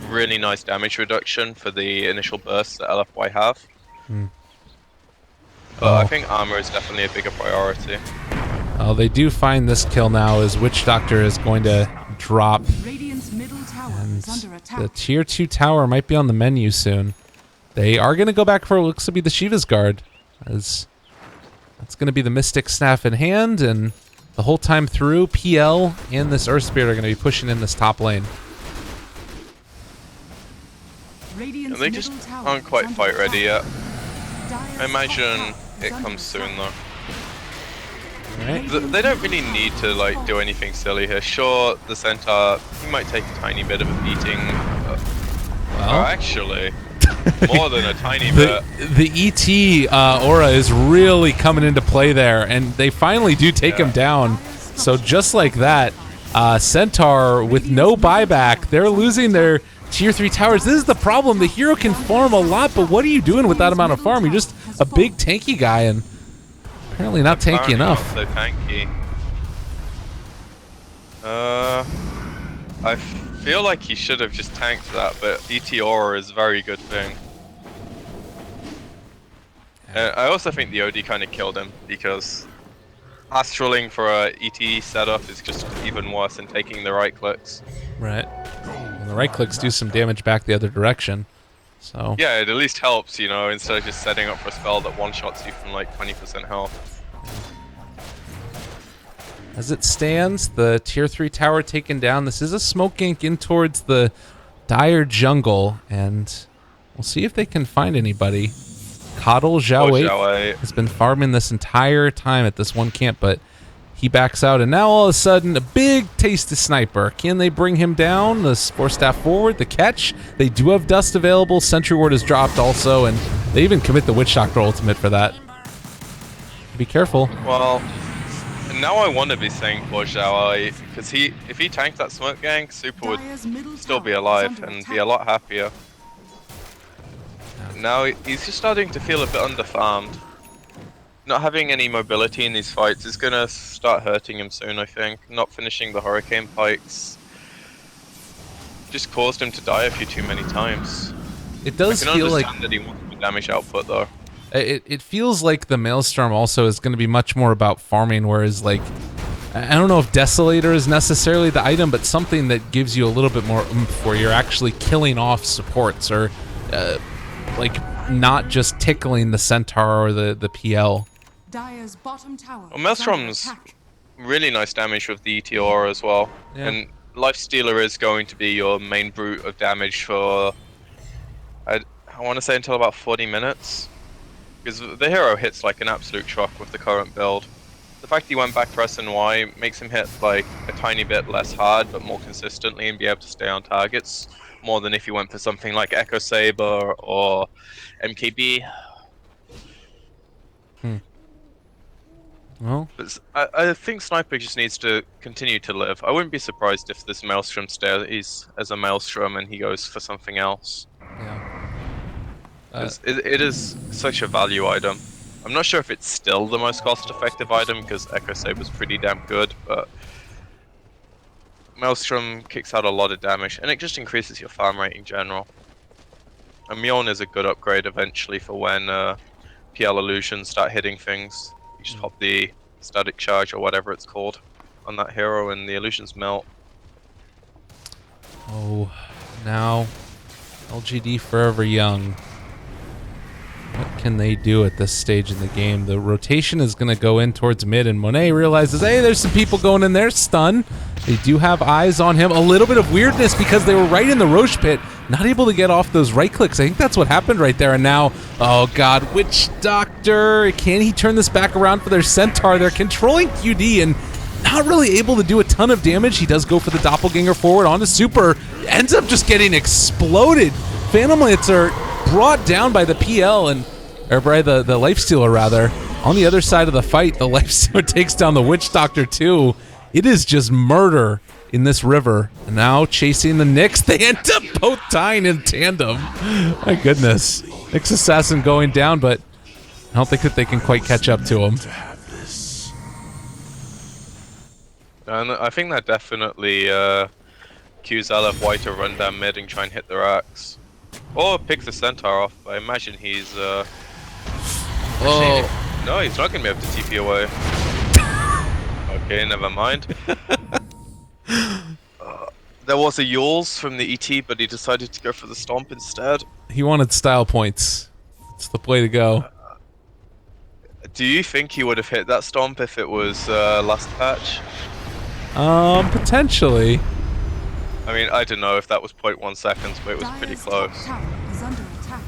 really nice damage reduction for the initial bursts that LFY have. But I think armor is definitely a bigger priority. Oh, they do find this kill now as Witch Doctor is going to drop. Radiant's middle tower And is under attack. the tier 2 tower might be on the menu soon. They are going to go back for what looks to be the Shiva's Guard, as that's going to be the Mystic Staff in hand, and the whole time through, PL and this Earth Spirit are going to be pushing in this top lane. And they just aren't quite fight ready yet. I imagine it comes soon though. Right. They don't really need to like do anything silly here. Sure, the Centaur, he might take a tiny bit of a beating. Well, actually, more than a tiny bit. The ET aura is really coming into play there, and they finally do take him down. So just like that, Centaur with no buyback, they're losing their tier 3 towers. This is the problem. The hero can farm a lot, but what are you doing with that amount of farm? You're just a big tanky guy, and apparently not tanky enough. So tanky. I feel like he should have just tanked that, but ET Aura is a very good thing. I also think the OD kind of killed him, because Astraling for a ET setup is just even worse than taking the right clicks. Right. And the right clicks do some damage back the other direction. So Yeah, it at least helps, you know, instead of just setting up for a spell that one-shots you from like 20% health. as it stands, the tier 3 tower taken down. This is a smoke gank in towards the dire jungle, and we'll see if they can find anybody. Coddle Zhao has been farming this entire time at this one camp, but he backs out, and now all of a sudden, a big tasty sniper. Can they bring him down? The Spore Staff forward, the catch. They do have Dust available. Sentry Ward is dropped also, and they even commit the Witch Doctor ultimate for that. Be careful. Well, now I want to be saying for Zhao, because if he tanked that smoke gang, Super would still be alive and be a lot happier. Now he's just starting to feel a bit underfarmed. Not having any mobility in these fights is gonna start hurting him soon, I think. Not finishing the Hurricane Pikes just caused him to die a few too many times. It does I can feel like understand that he wants the damage output though. it feels like the Maelstrom also is going to be much more about farming, whereas like I don't know if Desolator is necessarily the item, but something that gives you a little bit more oomph where you're actually killing off supports or like not just tickling the Centaur or the PL. Dire's bottom tower. Well, Maelstrom's really nice damage with the ETR as well. Yeah. And Lifestealer is going to be your main brute of damage for, I want to say until about 40 minutes. Because the hero hits like an absolute truck with the current build. The fact he went back to SNY makes him hit like a tiny bit less hard but more consistently and be able to stay on targets. More than if he went for something like Echo Saber or MKB. Well, I think Sniper just needs to continue to live. I wouldn't be surprised if this Maelstrom stays as a Maelstrom and he goes for something else. yeah. It is such a value item. I'm not sure if it's still the most cost-effective item because Echo Saber's pretty damn good, but Maelstrom kicks out a lot of damage and it just increases your farm rate in general. And Mjolnir is a good upgrade eventually for when PL illusions start hitting things. You just pop the static charge or whatever it's called on that hero and the illusions melt. Oh, now LGD Forever Young. What can they do at this stage in the game? The rotation is going to go in towards mid, and Monet realizes, hey, there's some people going in there. Stun. They do have eyes on him. A little bit of weirdness because they were right in the Roche pit, not able to get off those right clicks. I think that's what happened right there. And now, oh god, Witch Doctor. Can he turn this back around for their Centaur? They're controlling QD and not really able to do a ton of damage. He does go for the Doppelganger forward onto Super. Ends up just getting exploded. Phantom Lance are brought down by the PL or by the Lifestealer rather. On the other side of the fight, the Lifestealer takes down the Witch Doctor too. It is just murder in this river. And now chasing the Nyx, they end up both dying in tandem. My goodness. Nyx Assassin going down, but I don't think that they can quite catch up to him. And I think that definitely cues LFY to run down mid and try and hit their axe. Or pick the Centaur off. I imagine he's Oh. No, he's not going to be able to TP away. Okay, never mind. There was a Yules from the ET, but he decided to go for the Stomp instead. He wanted style points. It's the play to go. Do you think he would have hit that Stomp if it was last patch? Potentially. I mean, I don't know if that was 0.1 seconds, but it was pretty Dire's close. top tower is under attack.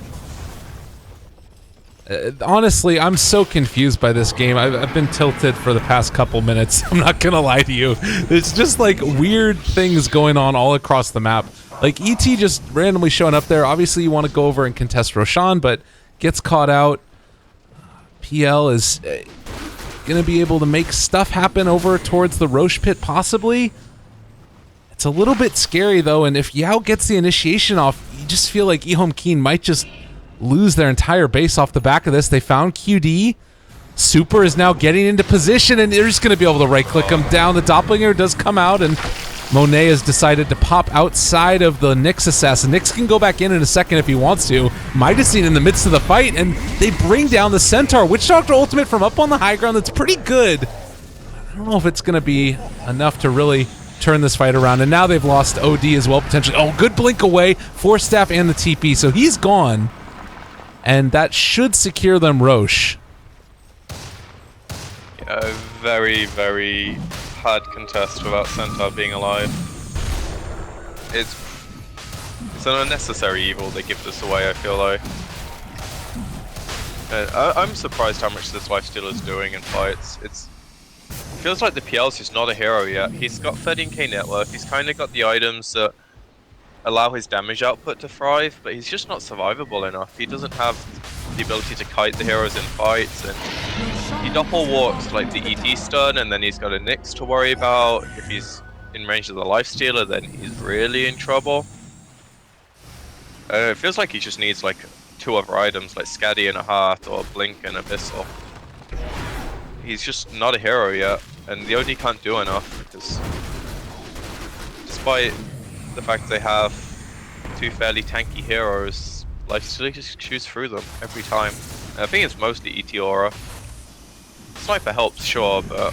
Honestly, I'm so confused by this game. I've been tilted for the past couple minutes. I'm not gonna lie to you. It's just like weird things going on all across the map. Like ET just randomly showing up there. Obviously, you want to go over and contest Roshan, but gets caught out. PL is gonna be able to make stuff happen over towards the Roche pit, possibly. It's a little bit scary though, and if Yao gets the initiation off, you just feel like EHOME.K might just lose their entire base off the back of this. They found QD. Super is now getting into position, and they're just going to be able to right-click him down. The Doppelganger does come out, and Monet has decided to pop outside of the Nyx Assassin. Nyx can go back in a second if he wants to. Midasine in the midst of the fight, and they bring down the Centaur. Witch Doctor ultimate from up on the high ground. That's pretty good. don't know if it's going to be enough to really turn this fight around. And now they've lost OD as well, potentially. Oh, good blink away. Force Staff and the TP. So he's gone. And that should secure them Roche. Yeah, very, very hard contest without Centaur being alive. It's an unnecessary evil they give this away, I feel like. I'm surprised how much this lifesteal is doing in fights. It feels like the PL's just not a hero yet. He's got 13k net worth, he's kind of got the items that allow his damage output to thrive, but he's just not survivable enough. He doesn't have the ability to kite the heroes in fights, and he doppel walks like the ET stun, and then he's got a Nyx to worry about. If he's in range of the lifestealer, then he's really in trouble. It feels like he just needs like 2 other items, like Scaddy and a Heart, or Blink and Abyssal. He's just not a hero yet, and the OD can't do enough, because despite the fact they have 2 fairly tanky heroes, lifestealer just chews through them every time. And I think it's mostly ET Aura. Sniper helps, sure, but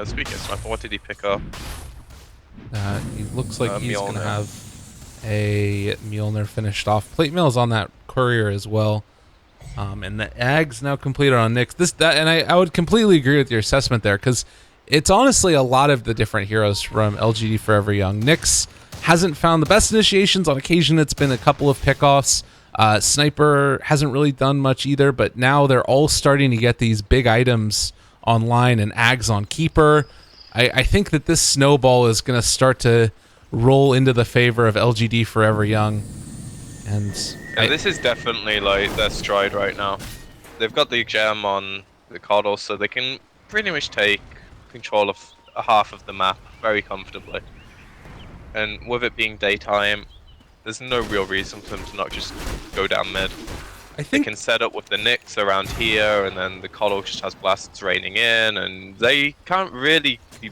speaking of Sniper, what did he pick up? He looks like he's going to Mjolnir. have a Mjolnir finished off. Plate Mail is on that courier as well. And the Ag's now completed on Nyx. And I would completely agree with your assessment there, because it's honestly a lot of the different heroes from LGD Forever Young. Nyx hasn't found the best initiations. On occasion, it's been a couple of pickoffs. Sniper hasn't really done much either, but now they're all starting to get these big items online, and Ag's on Keeper. I think that this snowball is going to start to roll into the favor of LGD Forever Young. And this is definitely like their stride right now. They've got the gem on the Coddle, so they can pretty much take control of a half of the map very comfortably. And with it being daytime, there's no real reason for them to not just go down mid. I think They can set up with the Nyx around here, and then the Coddle just has blasts raining in, and they can't really be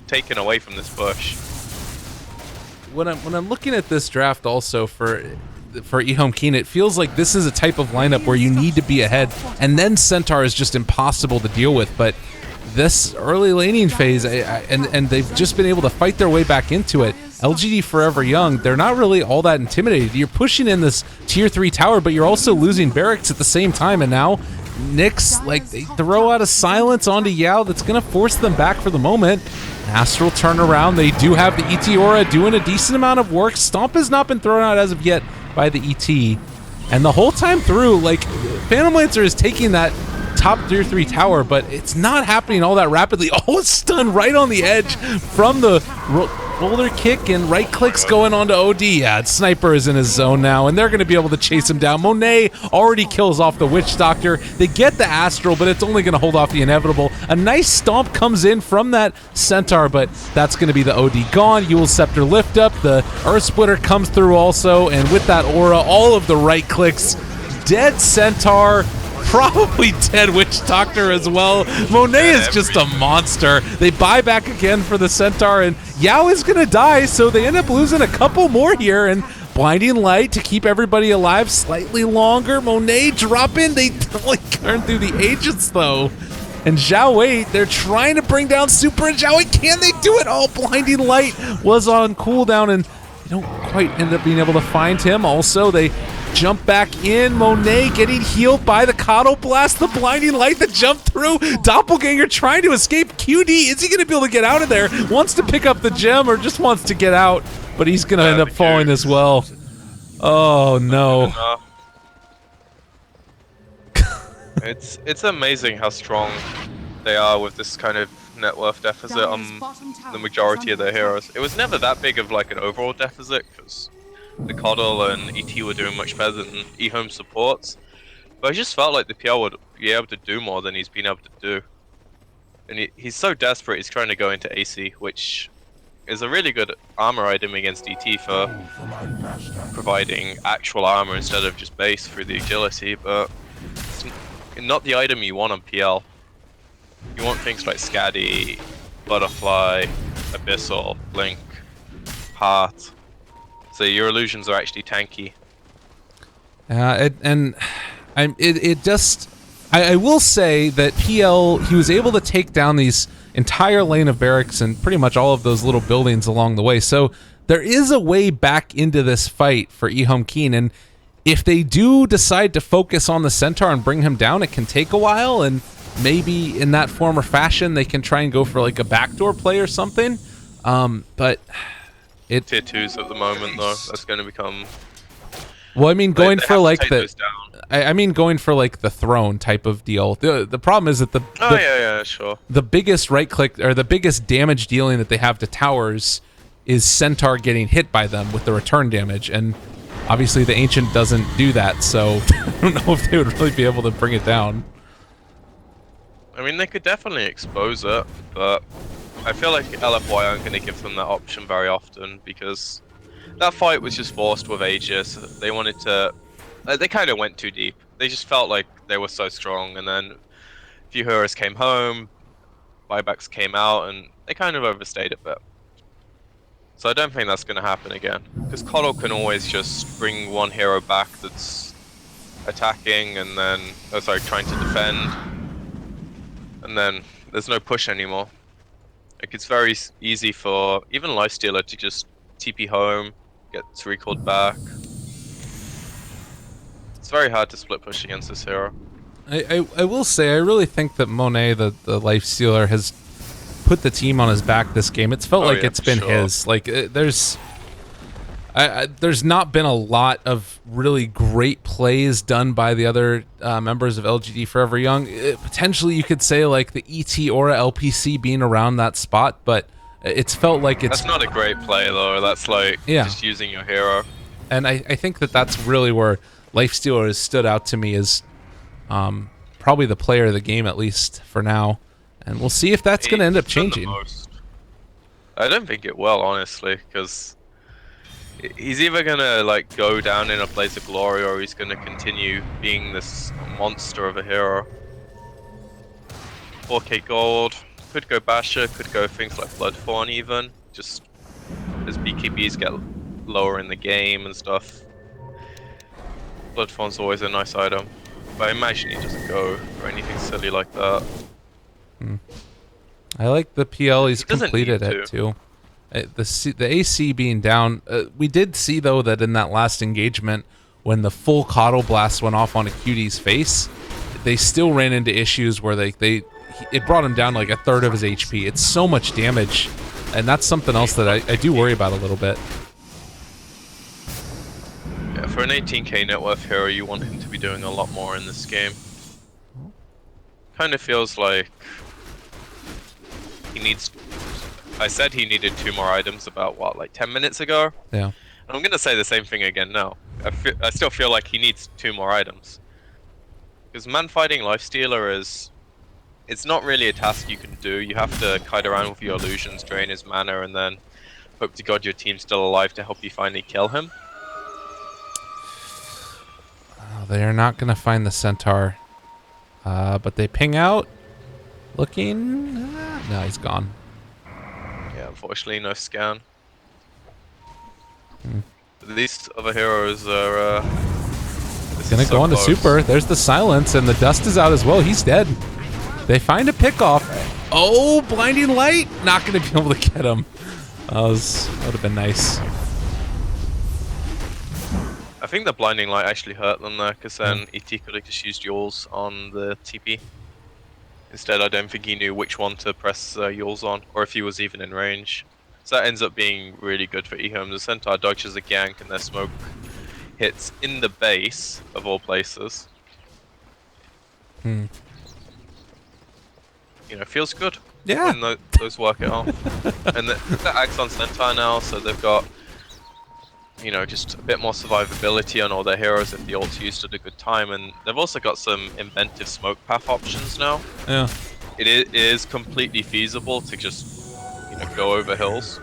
taken away from this push. when I'm looking at this draft also for EHOME.K, it feels like this is a type of lineup where you need to be ahead, and then Centaur is just impossible to deal with. But this early laning phase, and they've just been able to fight their way back into it. LGD Forever Young, they're not really all that intimidated. You're pushing in this tier 3 tower, but you're also losing barracks at the same time, and now Nyx, like, they throw out a silence onto Yao that's going to force them back for the moment. Astral turnaround. They do have the ET Aura doing a decent amount of work. Stomp has not been thrown out as of yet by the ET. And the whole time through, like, Phantom Lancer is taking that top tier 3 tower, but it's not happening all that rapidly. Oh, stun right on the edge from the roller kick, and right clicks going on to OD. Yeah, Sniper is in his zone now, and they're going to be able to chase him down. Monet already kills off the Witch Doctor. They get the Astral, but it's only going to hold off the inevitable. A nice stomp comes in from that Centaur, but that's going to be the OD gone. Eul's Scepter lift up. The Earth Splitter comes through also, and with that aura, all of the right clicks. Dead Centaur. Probably dead Witch Doctor as well. Monet is just a monster. They buy back again for the Centaur, and Yao is going to die, so they end up losing a couple more here, and Blinding Light to keep everybody alive slightly longer. Monet dropping. They only turn through the Aegis, though. And Zhao Wei, they're trying to bring down Super, and Zhao Wei, can they do it? Oh, Blinding Light was on cooldown, and they don't quite end up being able to find him. Also, they jump back in. Monet getting healed by the Coddle Blast, the Blinding Light, the jump through. Doppelganger trying to escape. QD, is he going to be able to get out of there? Wants to pick up the gem or just wants to get out, but he's going to end up falling as well. Oh, no. It's amazing how strong they are with this kind of net worth deficit on the majority of their heroes. It was never that big of like an overall deficit, because the Coddle and ET were doing much better than EHOME supports, but I just felt like the PL would be able to do more than he's been able to do. And he's so desperate, he's trying to go into AC, which is a really good armor item against ET for providing actual armor instead of just base through the agility, but it's not the item you want on PL. You want things like Scaddy, Butterfly, Abyssal, Blink, Heart. So your illusions are actually tanky. I will say that PL, he was able to take down these entire lane of barracks and pretty much all of those little buildings along the way. So there is a way back into this fight for EHOME.K, and if they do decide to focus on the Centaur and bring him down, it can take a while, and maybe in that form or fashion they can try and go for like a backdoor play or something. But it Tier 2s at the moment, though. That's going to become... Well, I mean, going they for have to like take the... those down. I mean, going for like the throne type of deal. The problem is that yeah, sure. the biggest right click or the biggest damage dealing that they have to towers is Centaur getting hit by them with the return damage, and obviously the Ancient doesn't do that, so I don't know if they would really be able to bring it down. I mean, they could definitely expose it, but I feel like L.F.Y aren't going to give them that option very often, because that fight was just forced with Aegis. They wanted to... They kind of went too deep. They just felt like they were so strong, and then a few heroes came home, buybacks came out, and they kind of overstayed a bit. So I don't think that's going to happen again, because Coddle can always just bring one hero back that's attacking, and then... Oh, sorry, trying to defend. And then there's no push anymore. Like, it's very easy for even Lifestealer to just TP home, gets recalled back. It's very hard to split push against this hero. I will say, I really think that Monet, the Lifestealer, has put the team on his back this game. It's felt like it's been his. Like, there's not been a lot of really great plays done by the other members of LGD.Forever Young. Potentially, you could say like the ET Aura LPC being around that spot, but it's felt like it's... That's not a great play, though. That's like just using your hero. And I think that that's really where Lifestealer has stood out to me as probably the player of the game, at least for now. And we'll see if that's going to end up changing. I don't think it will, honestly, because... He's either gonna like go down in a place of glory, or he's gonna continue being this monster of a hero. 4k gold, could go Basher, could go things like Bloodthorn even, just as BKBs get lower in the game and stuff. Bloodthorn's always a nice item, but I imagine he doesn't go for anything silly like that. I like the PL he's completed it too. The AC being down, we did see though that in that last engagement, when the full Coddle Blast went off on a Cutie's face, they still ran into issues where it brought him down like a third of his HP. It's so much damage, and that's something else that I do worry about a little bit. Yeah, for an 18k net worth hero, you want him to be doing a lot more in this game. Kind of feels like he needs... I said he needed 2 more items about, what, like 10 minutes ago? Yeah. And I'm going to say the same thing again now. I still feel like he needs 2 more items. Because man-fighting Lifestealer is... It's not really a task you can do. You have to kite around with your illusions, drain his mana, and then hope to God your team's still alive to help you finally kill him. Oh, they are not going to find the Centaur. But they ping out. Looking... no, he's gone. Yeah, unfortunately, no scan. But these other heroes are... Gonna go on to super. There's the silence, and the dust is out as well. He's dead. They find a pickoff. Oh, blinding light! Not gonna be able to get him. That would have been nice. I think the blinding light actually hurt them there, because then ET could have just used Yules on the TP. Instead, I don't think he knew which one to press Yules on, or if he was even in range. So that ends up being really good for EHOME. The Centaur dodges a gank, and their smoke hits in the base, of all places. You know, feels good. Yeah. When those work it off. And the Axon Centaur now, so they've got, you know, just a bit more survivability on all their heroes if the ult's used at a good time, and they've also got some inventive smoke path options now. Yeah. It is completely feasible to just, you know, go over hills.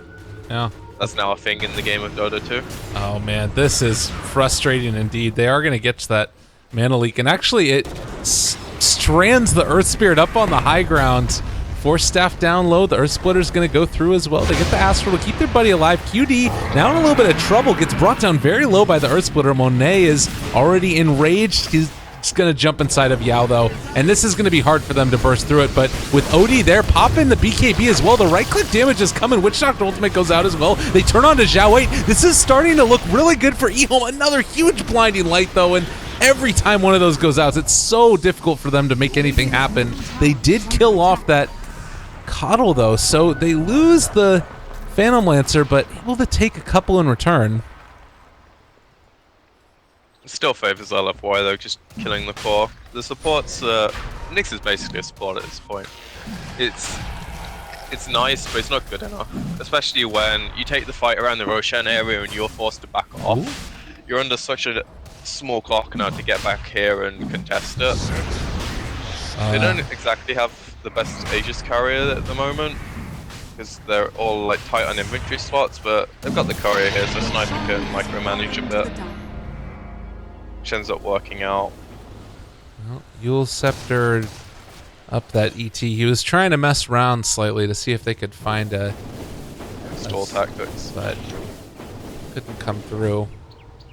Yeah. That's now a thing in the game of Dota 2. Oh man, this is frustrating indeed. They are going to get to that mana leak, and actually it strands the Earth Spirit up on the high ground. Force Staff down low. The Earth Splitter's going to go through as well. They get the Astral to keep their buddy alive. QD now in a little bit of trouble. Gets brought down very low by the Earth Splitter. Monet is already enraged. He Just going to jump inside of Yao, though. And this is going to be hard for them to burst through it. But with OD there, pop in the BKB as well. The right-click damage is coming. Witch Doctor Ultimate goes out as well. They turn on to Zhao Wei. This is starting to look really good for EHOME. Another huge blinding light, though. And every time one of those goes out, it's so difficult for them to make anything happen. They did kill off that Coddle, though. So they lose the Phantom Lancer, but able to take a couple in return. Still favors L.G.D..FY though, just killing the core. The supports, Nyx is basically a support at this point. It's nice, but it's not good enough. Especially when you take the fight around the Roshan area and you're forced to back off. Ooh. You're under such a small clock now to get back here and contest it. They don't exactly have the best Aegis carrier at the moment, because they're all like tight on inventory slots, but they've got the courier here, so Sniper can micromanage a bit. Which ends up working out. Well, Yule Scepter up that ET. He was trying to mess around slightly to see if they could find a stall tactics, but couldn't come through.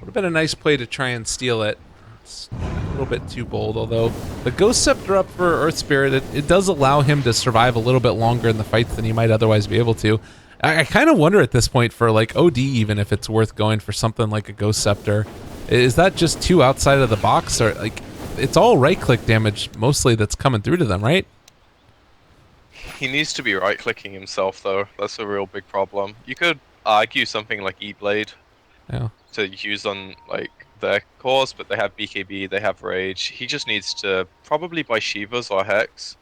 Would have been a nice play to try and steal it. It's a little bit too bold, although the Ghost Scepter up for Earth Spirit, it does allow him to survive a little bit longer in the fights than he might otherwise be able to. I kind of wonder at this point for like OD even if it's worth going for something like a Ghost Scepter. Is that just too outside of the box, or like it's all right-click damage mostly that's coming through to them, right? He needs to be right-clicking himself though. That's a real big problem. You could argue something like E-Blade to use on like their cores, but they have BKB, they have Rage. He just needs to probably buy Shivas or Hex.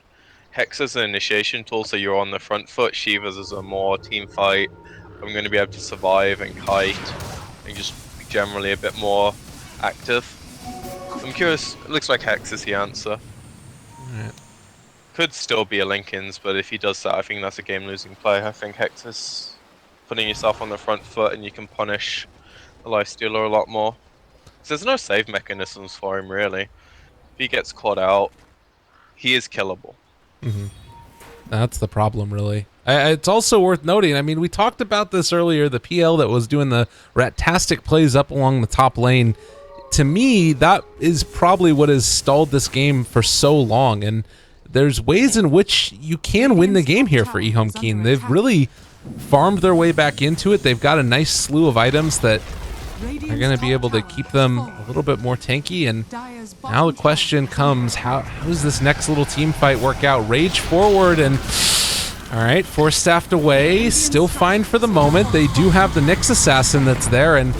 Hex is an initiation tool, so you're on the front foot. Shivas is a more team fight. I'm going to be able to survive and kite and just generally a bit more active. I'm curious, it looks like Hex is the answer. Right. Could still be a Linken's, but if he does that, I think that's a game-losing play. I think Hex is putting yourself on the front foot and you can punish the Lifestealer a lot more. There's no save mechanisms for him, really. If he gets caught out, he is killable. Mm-hmm. That's the problem, really. It's also worth noting, I mean, we talked about this earlier, the PL that was doing the rat-tastic plays up along the top lane. To me, that is probably what has stalled this game for so long, and there's ways in which you can win the game here for EHOME.K. They've really farmed their way back into it. They've got a nice slew of items that are going to be able to keep them a little bit more tanky, and now the question comes, how does this next little team fight work out? Rage forward, and alright, Force Staffed away, still fine for the moment. They do have the Nyx Assassin that's there, and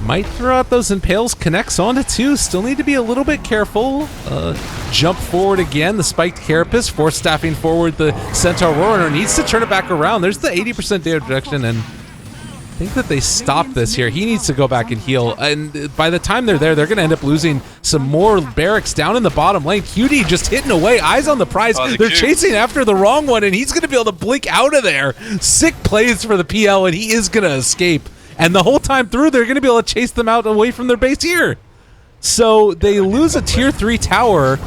might throw out those Impales, connects onto two, still need to be a little bit careful. Jump forward again, the spiked Carapace, Force Staffing forward the Centaur Roarer, needs to turn it back around. There's the 80% damage reduction, and I think that they stopped this here. He needs to go back and heal, and by the time they're there, they're going to end up losing some more barracks down in the bottom lane. QD just hitting away, eyes on the prize. They're chasing after the wrong one, and he's going to be able to blink out of there. Sick plays for the PL, and he is going to escape. And the whole time through, they're going to be able to chase them out away from their base here. So they lose a tier 3 tower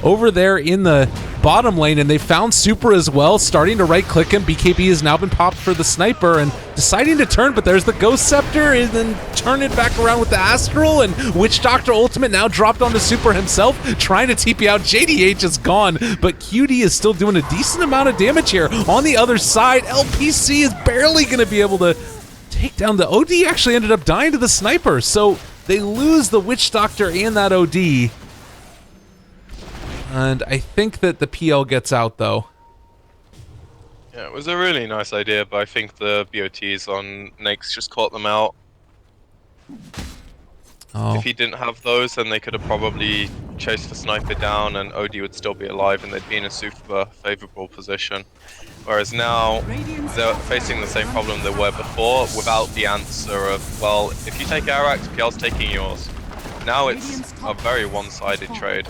over there in the bottom lane, and they found Super as well, starting to right-click him. BKB has now been popped for the Sniper, and deciding to turn, but there's the Ghost Scepter, and then turn it back around with the Astral, and Witch Doctor Ultimate now dropped onto Super himself, trying to TP out. JDH is gone, but QD is still doing a decent amount of damage here. On the other side, LPC is barely going to be able to take down the OD. Actually ended up dying to the Sniper, so they lose the Witch Doctor and that OD. And I think that the PL gets out, though. Yeah, it was a really nice idea, but I think the BOTs on Nyx just caught them out. Oh. If he didn't have those, then they could have probably chased the Sniper down and OD would still be alive and they'd be in a super favorable position. Whereas now, they're facing the same problem they were before without the answer of, well, if you take our axe, PL's taking yours. Now it's a very one-sided trade.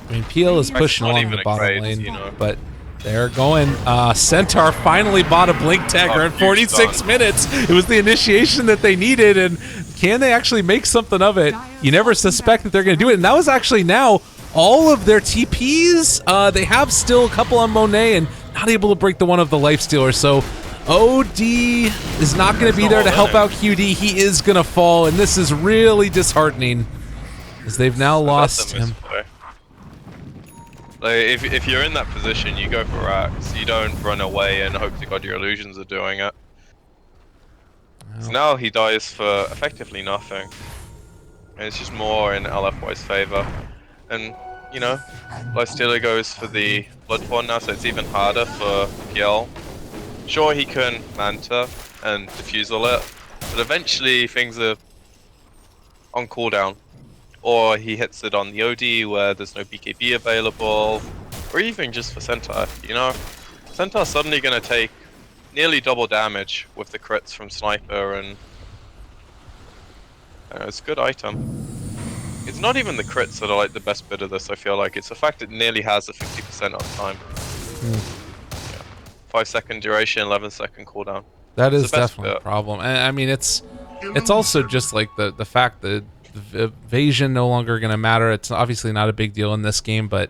I mean, PL is pushing along the bottom lane, but they're going. Centaur finally bought a Blink Dagger in 46 minutes. It was the initiation that they needed, and can they actually make something of it? You never suspect that they're going to do it, and that was actually now all of their TPs. They have still a couple on Monet, and not able to break the one of the Lifestealer, so OD is not going to be there to help out QD. He is going to fall, and this is really disheartening, as they've now lost him. Like, if you're in that position, you go for racks. You don't run away and hope to God your illusions are doing it. So now he dies for effectively nothing. And it's just more in LFY's favor. And, you know, Lystila goes for the Bloodborne now, so it's even harder for PL. Sure, he can Manta and Diffusal it, but eventually things are on cooldown. Or he hits it on the OD where there's no BKB available, or even just for Centaur, you know? Centaur's suddenly going to take nearly double damage with the crits from Sniper, and it's a good item. It's not even the crits that are like the best bit of this, I feel like. It's the fact it nearly has a 50% uptime. Yeah. 5-second duration, 11-second cooldown. That It's is the best definitely a bit. problem. And I mean, it's also just like the fact that the evasion no longer going to matter. It's obviously not a big deal in this game, but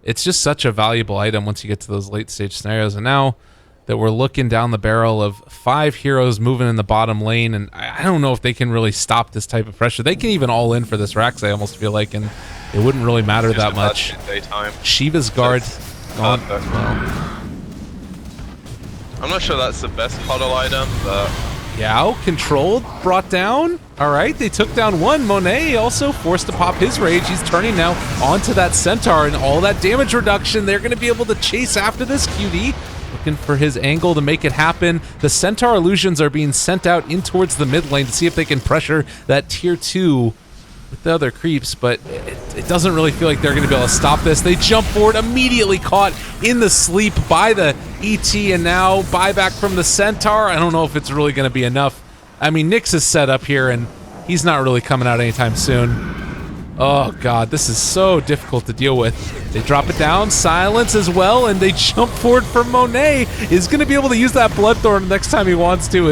it's just such a valuable item once you get to those late stage scenarios. And now that we're looking down the barrel of 5 heroes moving in the bottom lane, and I don't know if they can really stop this type of pressure. They can even all in for this Rax, I almost feel like, and it wouldn't really matter that much. Shiva's guard gone. Well, I'm not sure that's the best puddle item, but Yao controlled, brought down. All right, they took down one. Monet also forced to pop his rage. He's turning now onto that Centaur, and all that damage reduction. They're going to be able to chase after this QD. Looking for his angle to make it happen. The Centaur illusions are being sent out in towards the mid lane to see if they can pressure that tier 2 with the other creeps, but it doesn't really feel like they're going to be able to stop this. They jump forward, immediately caught in the sleep by the ET, and now buyback from the Centaur. I don't know if it's really going to be enough. I mean, Nyx is set up here, and he's not really coming out anytime soon. Oh god, this is so difficult to deal with. They drop it down, silence as well, and they jump forward for Monet. Is going to be able to use that Bloodthorn next time he wants to.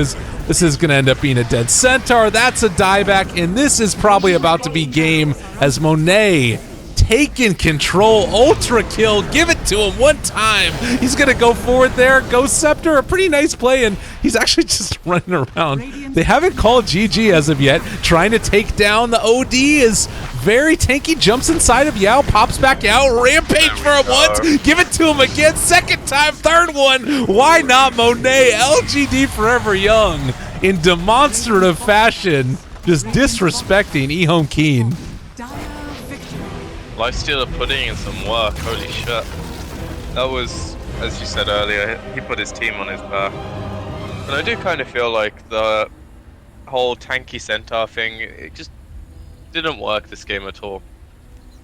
This is going to end up being a dead Centaur. That's a dieback, and this is probably about to be game as Monet taking control. Ultra kill, give it to him one time. He's going to go forward there. Ghost Scepter, a pretty nice play, and he's actually just running around. They haven't called GG as of yet. Trying to take down the OD is very tanky. Jumps inside of Yao, pops back out. Rampage for him once. Give it to him again. Second time, third one. Why not Monet? LGD Forever Young in demonstrative fashion, just disrespecting EHOME.K. Lystila putting in some work, holy shit. That was, as you said earlier, he put his team on his back. And I do kind of feel like the whole tanky Centaur thing, it just didn't work this game at all.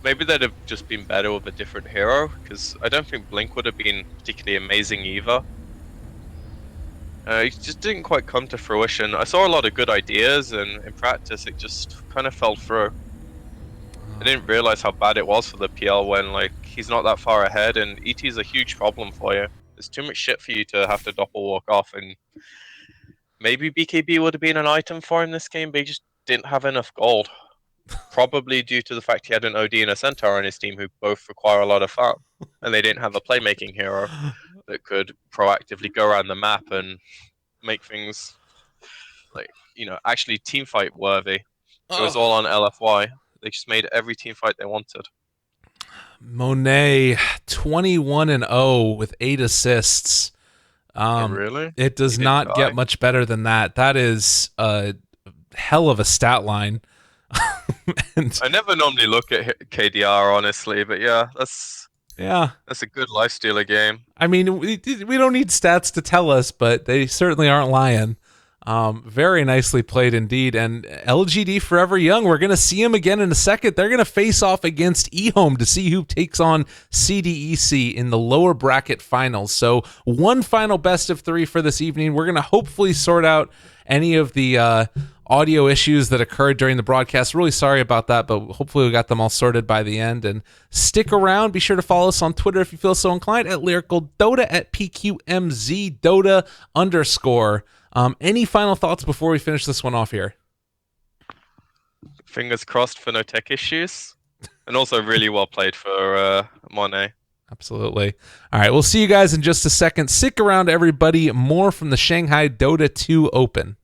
Maybe they'd have just been better with a different hero, because I don't think Blink would have been particularly amazing either. It just didn't quite come to fruition. I saw a lot of good ideas, and in practice it just kind of fell through. I didn't realize how bad it was for the PL when, like, he's not that far ahead, and ET is a huge problem for you. There's too much shit for you to have to doppel walk off, and maybe BKB would have been an item for him this game, but he just didn't have enough gold. Probably due to the fact he had an OD and a Centaur on his team who both require a lot of farm, and they didn't have a playmaking hero that could proactively go around the map and make things, like, you know, actually teamfight worthy. It was all on LFY. They just made every team fight they wanted. Monet 21-0 with 8 assists. Really? It does not get much better than that. That is a hell of a stat line. And I never normally look at KDR honestly, but yeah, that's a good Lystila game. I mean, we don't need stats to tell us, but they certainly aren't lying. Very nicely played indeed. And LGD Forever Young, we're going to see him again in a second. They're going to face off against EHOME to see who takes on CDEC in the lower bracket finals. So one final best of 3 for this evening. We're going to hopefully sort out any of the audio issues that occurred during the broadcast. Really sorry about that, but hopefully we got them all sorted by the end. And stick around. Be sure to follow us on Twitter if you feel so inclined, at Lyrical Dota, at PqMz Dota _. Any final thoughts before we finish this one off here? Fingers crossed for no tech issues. And also really well played for Monet. Absolutely. All right, we'll see you guys in just a second. Stick around, everybody. More from the Shanghai Dota 2 Open.